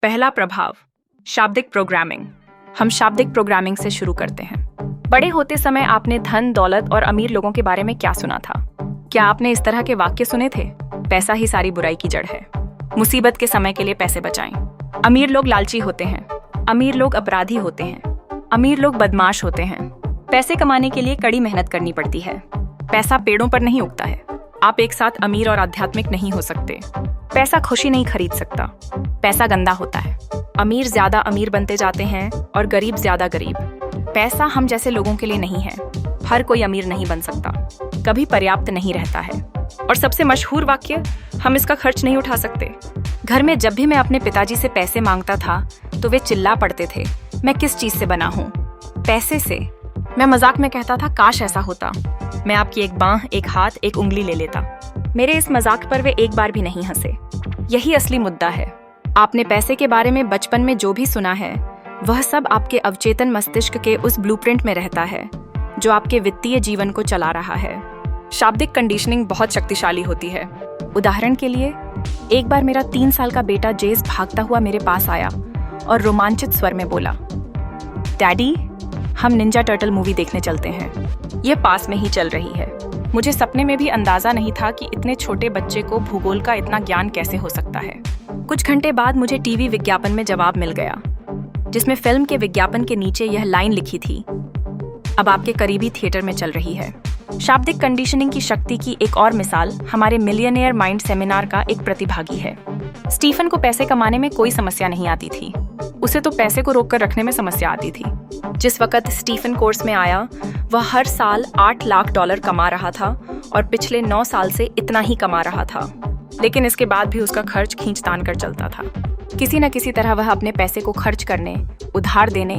पहला प्रभाव, शाब्दिक प्रोग्रामिंग। हम शाब्दिक प्रोग्रामिंग से शुरू करते हैं। बड़े होते समय आपने धन, दौलत और अमीर लोगों के बारे में क्या सुना था? क्या आपने इस तरह के वाक्य सुने थे? पैसा ही सारी बुराई की जड़ है। मुसीबत के समय के लिए पैसे बचाएं। अमीर लोग लालची होते हैं। अमीर लोग अपराधी होते हैं। अमीर लोग बदमाश होते हैं। पैसे कमाने के लिए कड़ी मेहनत करनी पड़ती है। पैसा पेड़ों पर नहीं उगता है। आप एक साथ अमीर और आध्यात्मिक नहीं हो सकते। पैसा खुशी नहीं खरीद सकता। पैसा गंदा होता है। अमीर ज्यादा अमीर बनते जाते हैं और गरीब ज्यादा गरीब। पैसा हम जैसे लोगों के लिए नहीं है। हर कोई अमीर नहीं बन सकता, कभी पर्याप्त नहीं रहता है। और सबसे मशहूर वाक्य, हम इसका खर्च नहीं उठा सकते। घर में जब भी मैं अपने पिताजी से पैसे मांगता था तो वे चिल्ला पड़ते थे, मैं किस चीज से बना हूँ? पैसे से। मैं मजाक में कहता था, काश ऐसा होता, मैं आपकी एक बांह, एक हाथ, एक उंगली ले लेता। मेरे इस मजाक पर वे एक बार भी नहीं हंसे। यही असली मुद्दा है। आपने पैसे के बारे में बचपन में जो भी सुना है वह सब आपके अवचेतन मस्तिष्क के उस ब्लूप्रिंट में रहता है जो आपके वित्तीय जीवन को चला रहा है। शाब्दिक कंडीशनिंग बहुत शक्तिशाली होती है। उदाहरण के लिए, एक बार मेरा 3 साल का बेटा जेस भागता हुआ मेरे पास आया और रोमांचित स्वर में बोला, डैडी, हम निंजा टर्टल मूवी देखने चलते हैं। ये पास में ही चल रही है। मुझे सपने में भी अंदाजा नहीं था कि इतने छोटे बच्चे को भूगोल का इतना ज्ञान कैसे हो सकता है। कुछ घंटे बाद मुझे टीवी विज्ञापन में जवाब मिल गया, जिसमें फिल्म के विज्ञापन के नीचे यह लाइन लिखी थी, अब आपके करीबी थिएटर में चल रही है। शाब्दिक कंडीशनिंग की शक्ति की एक और मिसाल हमारे मिलियनेयर माइंड सेमिनार का एक प्रतिभागी है। स्टीफन को पैसे कमाने में कोई समस्या नहीं आती थी। उसे तो पैसे को रोक कर रखने में समस्या आती थी। जिस वक्त स्टीफन कोर्स में आया, वह हर साल $8 लाख कमा रहा था और पिछले 9 साल से इतना ही कमा रहा था। लेकिन इसके बाद भी उसका खर्च खींचतान कर चलता था। किसी न किसी तरह वह अपने पैसे को खर्च करने, उधार देने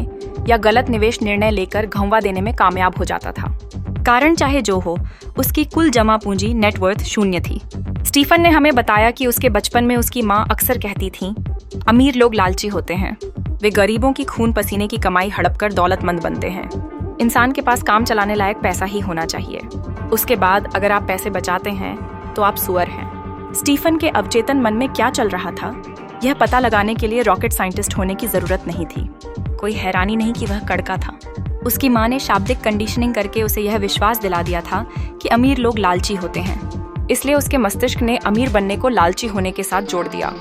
या गलत निवेश निर्णय लेकर घंवा देने में कामयाब हो जाता था। कारण चाहे जो हो, उसकी कुल जमा पूंजी नेटवर्थ 0 थी। स्टीफन ने हमें बताया कि उसके बचपन में उसकी माँ अक्सर कहती थी, अमीर लोग लालची होते हैं। वे गरीबों की खून पसीने की कमाई हड़प कर दौलतमंद बनते हैं। इंसान के पास काम चलाने लायक पैसा ही होना चाहिए। उसके बाद अगर आप पैसे बचाते हैं तो आप सुअर हैं। स्टीफन के अवचेतन मन में क्या चल रहा था, यह पता लगाने के लिए रॉकेट साइंटिस्ट होने की जरूरत नहीं थी। कोई हैरानी नहीं कि वह कड़का था। उसकी माँ ने शाब्दिक कंडीशनिंग करके उसे यह विश्वास दिला दिया था कि अमीर लोग लालची होते हैं। इसलिए उसके मस्तिष्क ने अमीर बनने को लालची होने के साथ जोड़ दिया।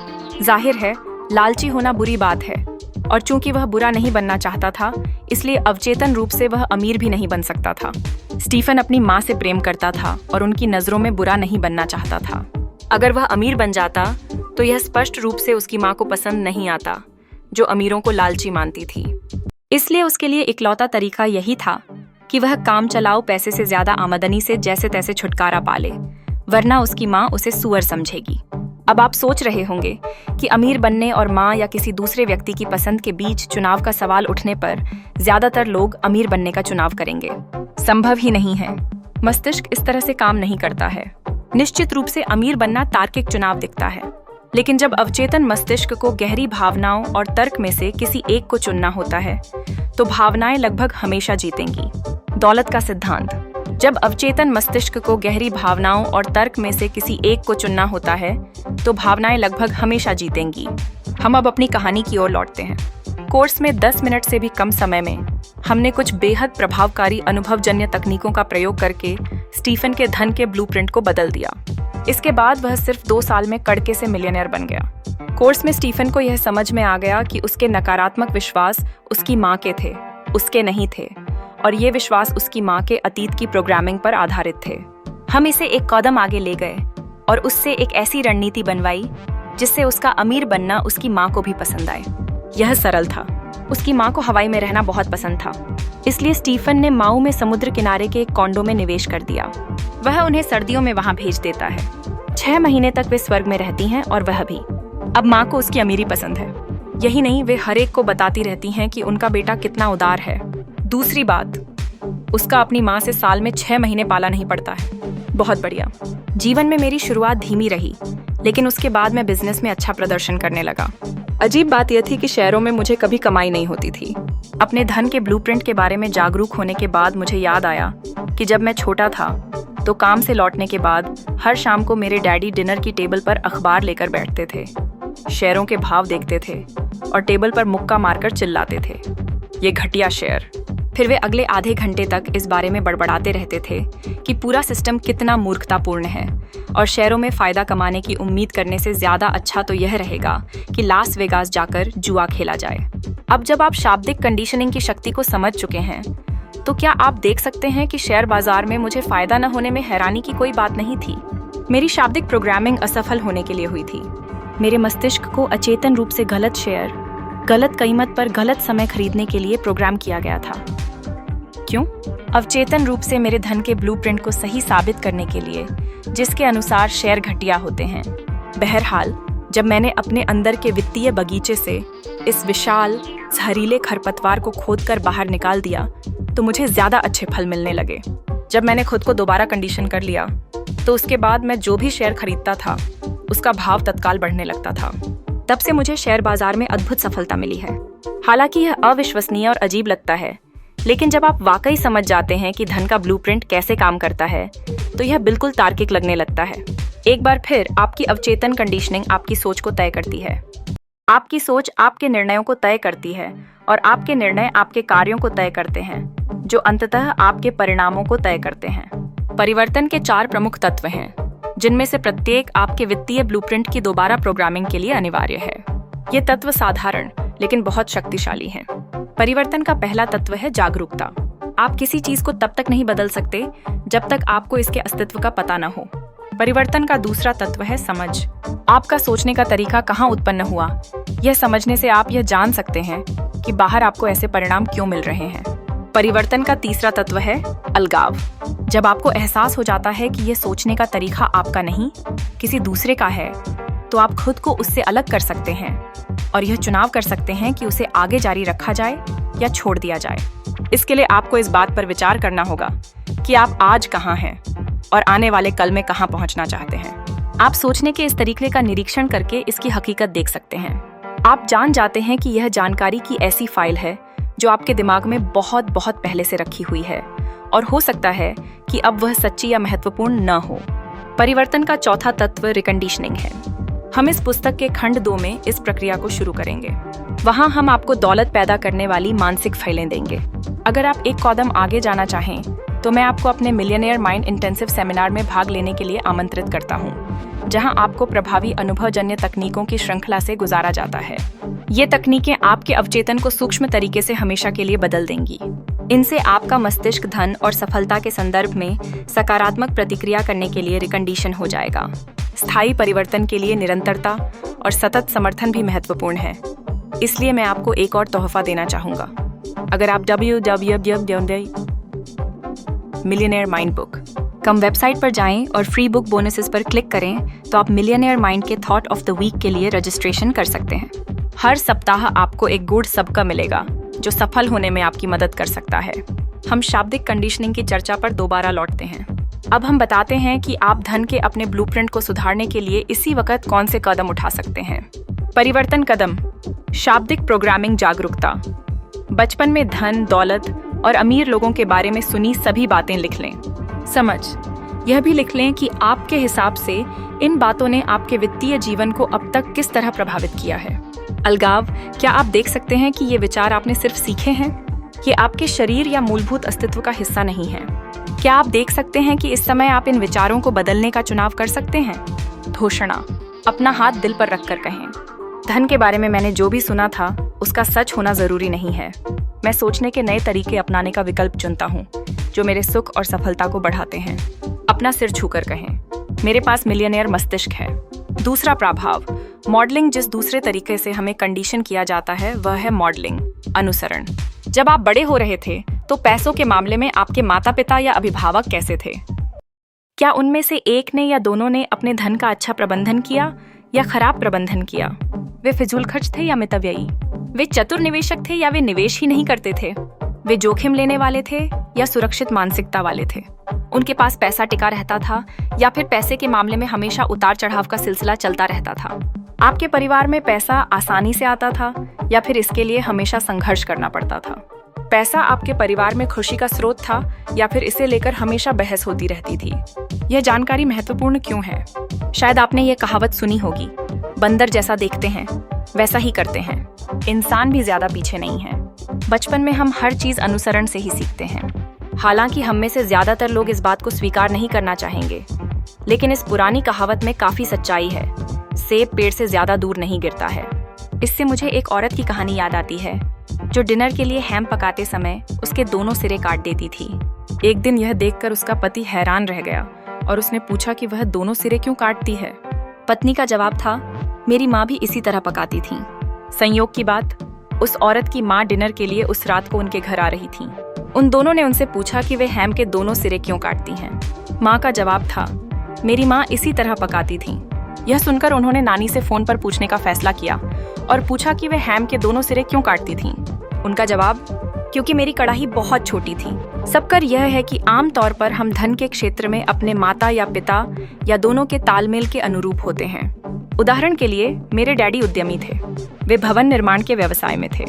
जाहिर है, लालची होना बुरी बात है, और चूंकि वह बुरा नहीं बनना चाहता था, इसलिए अवचेतन रूप से वह अमीर भी नहीं बन सकता था। स्टीफन अपनी माँ से प्रेम करता था और उनकी नजरों में बुरा नहीं बनना चाहता था। अगर वह अमीर बन जाता तो यह स्पष्ट रूप से उसकी माँ को पसंद नहीं आता, जो अमीरों को लालची मानती थी। इसलिए उसके लिए इकलौता तरीका यही था कि वह काम चलाओ पैसे से ज्यादा आमदनी से जैसे तैसे छुटकारा पा ले, वरना उसकी माँ उसे सुअर समझेगी। अब आप सोच रहे होंगे कि अमीर बनने और माँ या किसी दूसरे व्यक्ति की पसंद के बीच चुनाव का सवाल उठने पर ज्यादातर लोग अमीर बनने का चुनाव करेंगे। संभव ही नहीं है। मस्तिष्क इस तरह से काम नहीं करता है। निश्चित रूप से अमीर बनना तार्किक चुनाव दिखता है, लेकिन जब अवचेतन मस्तिष्क को गहरी भावनाओं और तर्क में से किसी एक को चुनना होता है तो भावनाएं लगभग हमेशा जीतेंगी। दौलत का सिद्धांत। जब अवचेतन मस्तिष्क को गहरी भावनाओं और तर्क में से किसी एक को चुनना होता है तो भावनाएं लगभग हमेशा जीतेंगी। हम अब अपनी कहानी की ओर लौटते हैं। कोर्स में 10 मिनट से भी कम समय में हमने कुछ बेहद प्रभावकारी अनुभवजन्य तकनीकों का प्रयोग करके स्टीफन के धन के ब्लूप्रिंट को बदल दिया। इसके बाद वह सिर्फ 2 साल में कड़के से मिलियनेयर बन गया। कोर्स में स्टीफन को यह समझ में आ गया कि उसके नकारात्मक विश्वास उसकी माँ के थे, उसके नहीं थे, और ये विश्वास उसकी माँ के अतीत की प्रोग्रामिंग पर आधारित थे। हम इसे एक कदम आगे ले गए और उससे एक ऐसी रणनीति बनवाई जिससे उसका अमीर बनना उसकी माँ को भी पसंद आए। यह सरल था। उसकी माँ को हवाई में रहना बहुत पसंद था, इसलिए स्टीफन ने माऊ में समुद्र किनारे के एक कॉन्डो में निवेश कर दिया। वह उन्हें सर्दियों में वहां भेज देता है। 6 महीने तक वे स्वर्ग में रहती हैं और वह भी। अब माँ को उसकी अमीरी पसंद है। यही नहीं, वे हर एक को बताती रहती हैं कि उनका बेटा कितना उदार है। दूसरी बात, उसका अपनी माँ से साल में 6 महीने पाला नहीं पड़ता है। बहुत बढ़िया। जीवन में मेरी शुरुआत धीमी रही, लेकिन उसके बाद मैं बिजनेस में अच्छा प्रदर्शन करने लगा। अजीब बात यह थी कि शहरों में मुझे कभी कमाई नहीं होती थी। अपने धन के ब्लूप्रिंट के बारे में जागरूक होने के बाद मुझे याद आया कि जब मैं छोटा था तो काम से लौटने के बाद हर शाम को मेरे डैडी डिनर की टेबल पर अखबार लेकर बैठते थे, शेयरों के भाव देखते थे और टेबल पर मुक्का मारकर चिल्लाते थे, ये घटिया शेयर। फिर वे अगले आधे घंटे तक इस बारे में बड़बड़ाते रहते थे कि पूरा सिस्टम कितना मूर्खतापूर्ण है और शेयरों में फ़ायदा कमाने की उम्मीद करने से ज़्यादा अच्छा तो यह रहेगा कि लास वेगास जाकर जुआ खेला जाए। अब जब आप शाब्दिक कंडीशनिंग की शक्ति को समझ चुके हैं, तो क्या आप देख सकते हैं कि शेयर बाजार में मुझे फ़ायदा न होने में हैरानी की कोई बात नहीं थी। मेरी शाब्दिक प्रोग्रामिंग असफल होने के लिए हुई थी। मेरे मस्तिष्क को अचेतन रूप से गलत शेयर, गलत कीमत पर गलत समय खरीदने के लिए प्रोग्राम किया गया था। क्यों? अवचेतन रूप से मेरे धन के ब्लूप्रिंट को सही साबित करने के लिए, जिसके अनुसार शेयर घटिया होते हैं। बहरहाल, जब मैंने अपने अंदर के वित्तीय बगीचे से इस विशाल जहरीले खरपतवार को खोदकर बाहर निकाल दिया, तो मुझे ज्यादा अच्छे फल मिलने लगे। जब मैंने खुद को दोबारा कंडीशन कर लिया, तो उसके बाद मैं जो भी शेयर खरीदता था, उसका भाव तत्काल बढ़ने लगता था। तब से मुझे शेयर बाजार में अद्भुत सफलता मिली है। हालांकि यह अविश्वसनीय और अजीब लगता है, लेकिन जब आप वाकई समझ जाते हैं कि धन का ब्लूप्रिंट कैसे काम करता है, तो यह बिल्कुल तार्किक लगने लगता है। एक बार फिर आपकी अवचेतन कंडीशनिंग आपकी सोच को तय करती है। आपकी सोच आपके निर्णयों को तय करती है और आपके निर्णय आपके कार्यों को तय करते हैं, जो अंततः आपके परिणामों को तय करते हैं। परिवर्तन के 4 प्रमुख तत्व हैं, जिनमें से प्रत्येक आपके वित्तीय ब्लूप्रिंट की दोबारा प्रोग्रामिंग के लिए अनिवार्य है। ये तत्व साधारण लेकिन बहुत शक्तिशाली हैं। परिवर्तन का पहला तत्व है जागरूकता। आप किसी चीज को तब तक नहीं बदल सकते जब तक आपको इसके अस्तित्व का पता न हो। परिवर्तन का दूसरा तत्व है समझ। आपका सोचने का तरीका कहाँ उत्पन्न हुआ, यह समझने से आप यह जान सकते हैं कि बाहर आपको ऐसे परिणाम क्यों मिल रहे हैं। परिवर्तन का तीसरा तत्व है अलगाव। जब आपको एहसास हो जाता है कि यह सोचने का तरीका आपका नहीं, किसी दूसरे का है, तो आप खुद को उससे अलग कर सकते हैं और यह चुनाव कर सकते हैं कि उसे आगे जारी रखा जाए या छोड़ दिया जाए। इसके लिए आपको इस बात पर विचार करना होगा कि आप आज कहाँ हैं और आने वाले कल में कहाँ पहुँचना चाहते हैं। आप सोचने के इस तरीके का निरीक्षण करके इसकी हकीकत देख सकते हैं। आप जान जाते हैं कि यह जानकारी की ऐसी फाइल है जो आपके दिमाग में बहुत बहुत पहले से रखी हुई है और हो सकता है कि अब वह सच्ची या महत्वपूर्ण न हो। परिवर्तन का चौथा तत्व रिकंडीशनिंग है। हम इस पुस्तक के खंड 2 में इस प्रक्रिया को शुरू करेंगे। वहाँ हम आपको दौलत पैदा करने वाली मानसिक फाइलें देंगे। अगर आप एक कदम आगे जाना चाहें, तो मैं आपको अपने मिलियनेयर माइंड इंटेंसिव सेमिनार में भाग लेने के लिए आमंत्रित करता हूँ, जहाँ आपको प्रभावी अनुभवजन्य तकनीकों की श्रृंखला से गुजारा जाता है। ये तकनीकें आपके अवचेतन को सूक्ष्म तरीके से हमेशा के लिए बदल देंगी। इनसे आपका मस्तिष्क धन और सफलता के संदर्भ में सकारात्मक प्रतिक्रिया करने के लिए रिकंडीशन हो जाएगा। स्थायी परिवर्तन के लिए निरंतरता और सतत समर्थन भी महत्वपूर्ण है। इसलिए मैं आपको एक और तोहफा देना चाहूँगा। अगर आप मिलियनेयर माइंड बुक कम वेबसाइट पर जाएं और फ्री बुक बोनसेस पर क्लिक करें, तो आप मिलियनेयर माइंड के थॉट ऑफ द वीक के लिए रजिस्ट्रेशन कर सकते हैं। हर सप्ताह आपको एक गुड सबका मिलेगा जो सफल होने में आपकी मदद कर सकता है। हम शाब्दिक कंडीशनिंग की चर्चा पर दोबारा लौटते हैं। अब हम बताते हैं कि आप धन के अपने ब्लूप्रिंट को सुधारने के लिए इसी वक्त कौन से कदम उठा सकते हैं। परिवर्तन कदम। शाब्दिक प्रोग्रामिंग जागरूकता। बचपन में धन, दौलत और अमीर लोगों के बारे में सुनी सभी बातें लिख लें। समझ। यह भी लिख लें कि आपके हिसाब से इन बातों ने आपके वित्तीय जीवन को अब तक किस तरह प्रभावित किया है। अलगाव। क्या आप देख सकते हैं कि ये विचार आपने सिर्फ सीखे हैं? ये आपके शरीर या मूलभूत अस्तित्व का हिस्सा नहीं है। क्या आप देख सकते हैं कि इस समय आप इन विचारों को बदलने का चुनाव कर सकते हैं? घोषणा। अपना हाथ दिल पर रखकर कहें, धन के बारे में मैंने जो भी सुना था उसका सच होना जरूरी नहीं है। मैं सोचने के नए तरीके अपनाने का विकल्प चुनता हूँ जो मेरे सुख और सफलता को बढ़ाते हैं। अपना सिर छूकर कहें, मेरे पास मिलियनेयर मस्तिष्क है। दूसरा प्रभाव। मॉडलिंग। जिस दूसरे तरीके से हमें कंडीशन किया जाता है वह है मॉडलिंग, अनुसरण। जब आप बड़े हो रहे थे तो पैसों के मामले में आपके माता पिता या अभिभावक कैसे थे? क्या उनमें से एक ने या दोनों ने अपने धन का अच्छा प्रबंधन किया या खराब प्रबंधन किया? वे फिजूल खर्च थे या मितव्ययी? वे चतुर निवेशक थे या वे निवेश ही नहीं करते थे? वे जोखिम लेने वाले थे या सुरक्षित मानसिकता वाले थे? उनके पास पैसा टिका रहता था या फिर पैसे के मामले में हमेशा उतार चढ़ाव का सिलसिला चलता रहता था? आपके परिवार में पैसा आसानी से आता था या फिर इसके लिए हमेशा संघर्ष करना पड़ता था? पैसा आपके परिवार में खुशी का स्रोत था या फिर इसे लेकर हमेशा बहस होती रहती थी? यह जानकारी महत्वपूर्ण क्यों है? शायद आपने ये कहावत सुनी होगी, बंदर जैसा देखते हैं वैसा ही करते हैं। इंसान भी ज्यादा पीछे नहीं है। बचपन में हम हर चीज अनुसरण से ही सीखते हैं। हालांकि हम में से ज्यादातर लोग इस बात को स्वीकार नहीं करना चाहेंगे, लेकिन इस पुरानी कहावत में काफी सच्चाई है। सेब पेड़ से ज्यादा दूर नहीं गिरता है। इससे मुझे एक औरत की कहानी याद आती है जो डिनर के लिए हैम पकाते समय उसके दोनों सिरे काट देती थी। एक दिन यह देखकर उसका पति हैरान रह गया और उसने पूछा कि वह दोनों सिरे क्यों काटती है। पत्नी का जवाब था, मेरी माँ भी इसी तरह पकाती थी। संयोग की बात, उस औरत की माँ डिनर के लिए उस रात को उनके घर आ रही थी। उन दोनों ने उनसे पूछा कि वे हैम के दोनों सिरे क्यों काटती हैं। माँ का जवाब था, मेरी माँ इसी तरह पकाती थी। यह सुनकर उन्होंने नानी से फोन पर पूछने का फैसला किया और पूछा कि वे हैम के दोनों सिरे क्यों काटती थीं। उनका जवाब, क्योंकि मेरी कढ़ाई बहुत छोटी थी। सबकर यह है कि आम तौर पर हम धन के क्षेत्र में अपने माता या पिता या दोनों के तालमेल के अनुरूप होते हैं। उदाहरण के लिए मेरे डैडी उद्यमी थे। वे भवन निर्माण के व्यवसाय में थे।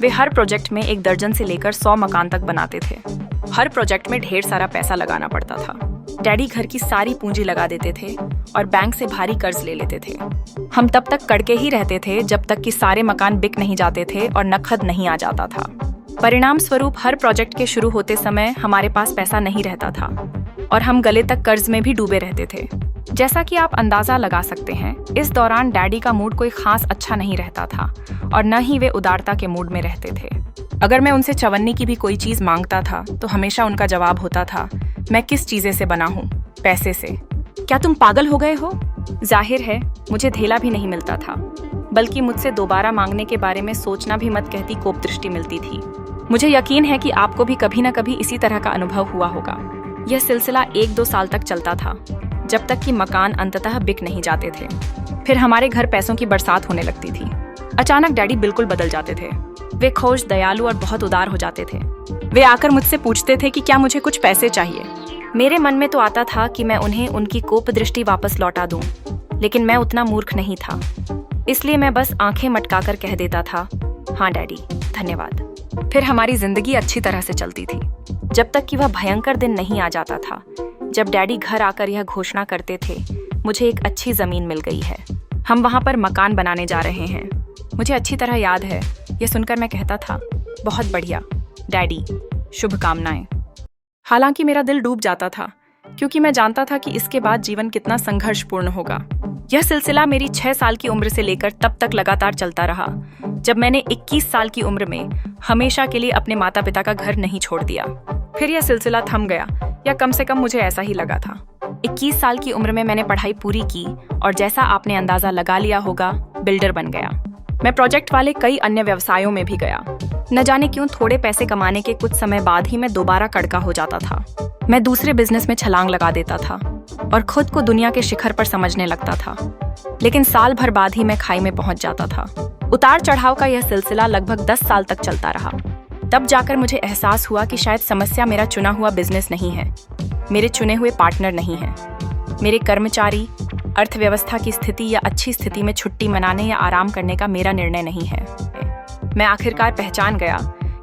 वे हर प्रोजेक्ट में 1 दर्जन से लेकर 100 मकान तक बनाते थे। हर प्रोजेक्ट में ढेर सारा पैसा लगाना पड़ता था। डैडी घर की सारी पूंजी लगा देते थे और बैंक से भारी कर्ज ले लेते थे। हम तब तक कड़के ही रहते थे जब तक कि सारे मकान बिक नहीं जाते थे और नकद नहीं आ जाता था। परिणाम स्वरूप हर प्रोजेक्ट के शुरू होते समय हमारे पास पैसा नहीं रहता था और हम गले तक कर्ज में भी डूबे रहते थे। जैसा कि आप अंदाजा लगा सकते हैं, इस दौरान डैडी का मूड कोई खास अच्छा नहीं रहता था और न ही वे उदारता के मूड में रहते थे। अगर मैं उनसे चवन्नी की भी कोई चीज मांगता था तो हमेशा उनका जवाब होता था, मैं किस चीजें से बना हूँ? पैसे से। क्या तुम पागल हो गए हो? जाहिर है मुझे धेला भी नहीं मिलता था, बल्कि मुझसे दोबारा मांगने के बारे में सोचना भी मत कहती कोप दृष्टि मिलती थी। मुझे यकीन है कि आपको भी कभी न कभी इसी तरह का अनुभव हुआ होगा। यह सिलसिला 1-2 साल तक चलता था, जब तक कि मकान अंततः बिक नहीं जाते थे। फिर हमारे घर पैसों की बरसात होने लगती थी। अचानक डैडी बिल्कुल बदल जाते थे। वे खोज, दयालु और बहुत उदार हो जाते थे। वे आकर मुझसे पूछते थे कि क्या मुझे कुछ पैसे चाहिए। मेरे मन में तो आता था कि मैं उन्हें उनकी कोप दृष्टि वापस लौटा दूं, लेकिन मैं उतना मूर्ख नहीं था। इसलिए मैं बस आंखें मटकाकर कह देता था, हाँ डैडी, धन्यवाद। फिर हमारी जिंदगी अच्छी तरह से चलती थी, जब तक कि वह भयंकर दिन नहीं आ जाता था जब डैडी घर आकर यह घोषणा करते थे, मुझे एक अच्छी जमीन मिल गई है, हम वहां पर मकान बनाने जा रहे हैं। मुझे अच्छी तरह याद है, यह सुनकर मैं कहता था, बहुत बढ़िया डैडी, शुभकामनाएं। हालांकि मेरा दिल डूब जाता था, क्योंकि मैं जानता था कि इसके बाद जीवन कितना संघर्षपूर्ण होगा। यह सिलसिला मेरी 6 साल की उम्र से लेकर तब तक लगातार चलता रहा जब मैंने 21 साल की उम्र में हमेशा के लिए अपने माता पिता का घर नहीं छोड़ दिया। फिर यह सिलसिला थम गया, या कम से कम मुझे ऐसा ही लगा था। 21 साल की उम्र में मैंने पढ़ाई पूरी की और जैसा आपने अंदाजा लगा लिया होगा, बिल्डर बन गया। मैं प्रोजेक्ट वाले कई अन्य व्यवसायों में भी गया। न जाने क्यों थोड़े पैसे कमाने के कुछ समय बाद ही मैं दोबारा कड़का हो जाता था। मैं दूसरे बिजनेस में छलांग लगा देता था और खुद को दुनिया के शिखर पर समझने लगता था, लेकिन साल भर बाद ही मैं खाई में पहुंच जाता था। उतार चढ़ाव का यह सिलसिला लगभग 10 साल तक चलता रहा। तब जाकर मुझे एहसास हुआ कि शायद समस्या मेरा चुना हुआ बिजनेस नहीं है, मेरे चुने हुए पार्टनर नहीं है, मेरे कर्मचारी, अर्थव्यवस्था की स्थिति या अच्छी स्थिति में छुट्टी मनाने या आराम करने का मेरा निर्णय नहीं है। मैं आखिरकार पहचान गया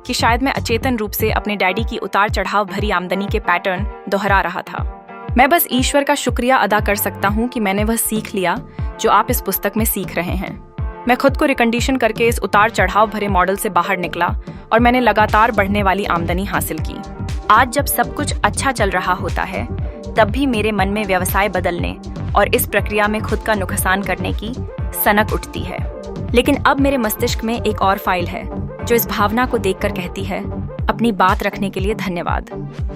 कि शायद मैं अचेतन रूप से अपने डैडी की उतार चढ़ाव भरी आमदनी के पैटर्न दोहरा रहा था। मैं बस ईश्वर का शुक्रिया अदा कर सकता हूँ कि मैंने वह सीख लिया जो आप इस पुस्तक में सीख रहे हैं। मैं खुद को रिकंडीशन करके इस उतार चढ़ाव भरे मॉडल से बाहर निकला और मैंने लगातार बढ़ने वाली आमदनी हासिल की। आज जब सब कुछ अच्छा चल रहा होता है, तब भी मेरे मन में व्यवसाय बदलने और इस प्रक्रिया में खुद का नुकसान करने की सनक उठती है। लेकिन अब मेरे मस्तिष्क में एक और फाइल है जो इस भावना को देखकर कहती है, अपनी बात रखने के लिए धन्यवाद।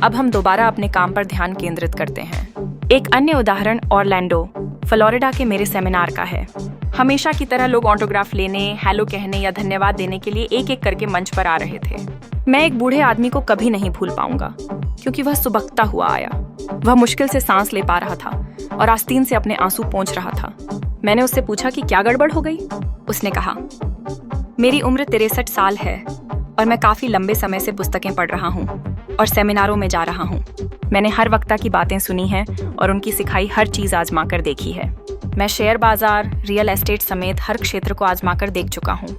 अब हम दोबारा अपने काम पर ध्यान केंद्रित करते हैं। एक अन्य उदाहरण ऑरलैंडो, फ्लोरिडा के मेरे सेमिनार का है। हमेशा की तरह लोग ऑटोग्राफ लेने, हेलो कहने या धन्यवाद देने के लिए एक एक करके मंच पर आ रहे थे। मैं एक बूढ़े आदमी को कभी नहीं भूल पाऊंगा, क्योंकि वह सुबकता हुआ आया। वह मुश्किल से सांस ले पा रहा था और आस्तीन से अपने आंसू पोंछ रहा था। मैंने उससे पूछा कि क्या गड़बड़ हो गई। उसने कहा, मेरी उम्र 63 साल है और मैं काफी लंबे समय से पुस्तकें पढ़ रहा हूँ और सेमिनारों में जा रहा हूँ। मैंने हर वक्ता की बातें सुनी हैं और उनकी सिखाई हर चीज आजमा कर देखी है। मैं शेयर बाजार, रियल एस्टेट समेत हर क्षेत्र को आजमा कर देख चुका हूँ।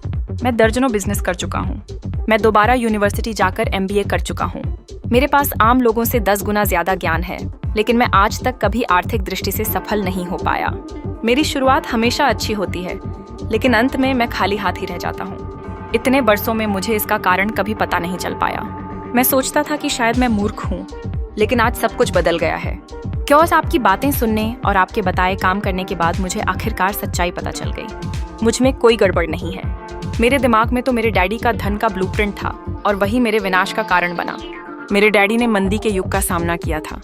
मैं दर्जनों बिजनेस कर चुका हूँ। मैं दोबारा यूनिवर्सिटी जाकर MBA कर चुका हूँ। मेरे पास आम लोगों से 10 गुना ज्यादा ज्ञान है, लेकिन मैं आज तक कभी आर्थिक दृष्टि से सफल नहीं हो पाया। मेरी शुरुआत हमेशा अच्छी होती है, लेकिन अंत में मैं खाली हाथ ही रह जाता हूँ। इतने बरसों में मुझे इसका कारण कभी पता नहीं चल पाया। मैं सोचता था कि शायद मैं मूर्ख हूँ, लेकिन आज सब कुछ बदल गया है। क्योंकि आपकी बातें सुनने और आपके बताए काम करने के बाद मुझे आखिरकार सच्चाई पता चल गई। मुझ में कोई गड़बड़ नहीं है। मेरे दिमाग में तो मेरे डैडी का धन का ब्लूप्रिंट था और वही मेरे विनाश का कारण बना। मेरे डैडी ने मंदी के युग का सामना किया था।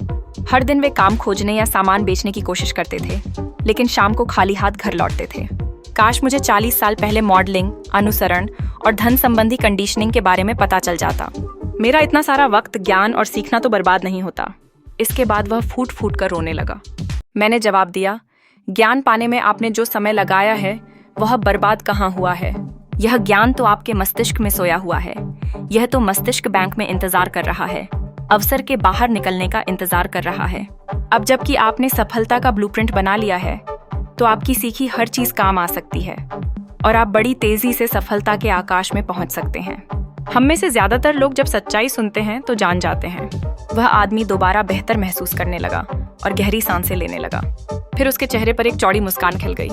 हर दिन वे काम खोजने या सामान बेचने की कोशिश करते थे, लेकिन शाम को खाली हाथ घर लौटते थे। काश मुझे 40 साल पहले मॉडलिंग, अनुसरण और धन संबंधी कंडीशनिंग के बारे में पता चल जाता। मेरा इतना सारा वक्त, ज्ञान और सीखना तो बर्बाद नहीं होता। इसके बाद वह फूट फूट कर रोने लगा। मैंने जवाब दिया, ज्ञान पाने में आपने जो समय लगाया है वह बर्बाद कहाँ हुआ है। यह ज्ञान तो आपके मस्तिष्क में सोया हुआ है। यह तो मस्तिष्क बैंक में इंतजार कर रहा है, अवसर के बाहर निकलने का इंतजार कर रहा है। अब जबकि आपने सफलता का ब्लूप्रिंट बना लिया है, तो आपकी सीखी हर चीज काम आ सकती है और आप बड़ी तेजी से सफलता के आकाश में पहुंच सकते हैं। हम में से ज्यादातर लोग जब सच्चाई सुनते हैं तो जान जाते हैं। वह आदमी दोबारा बेहतर महसूस करने लगा और गहरी सांसें लेने लगा। फिर उसके चेहरे पर एक चौड़ी मुस्कान खिल गई।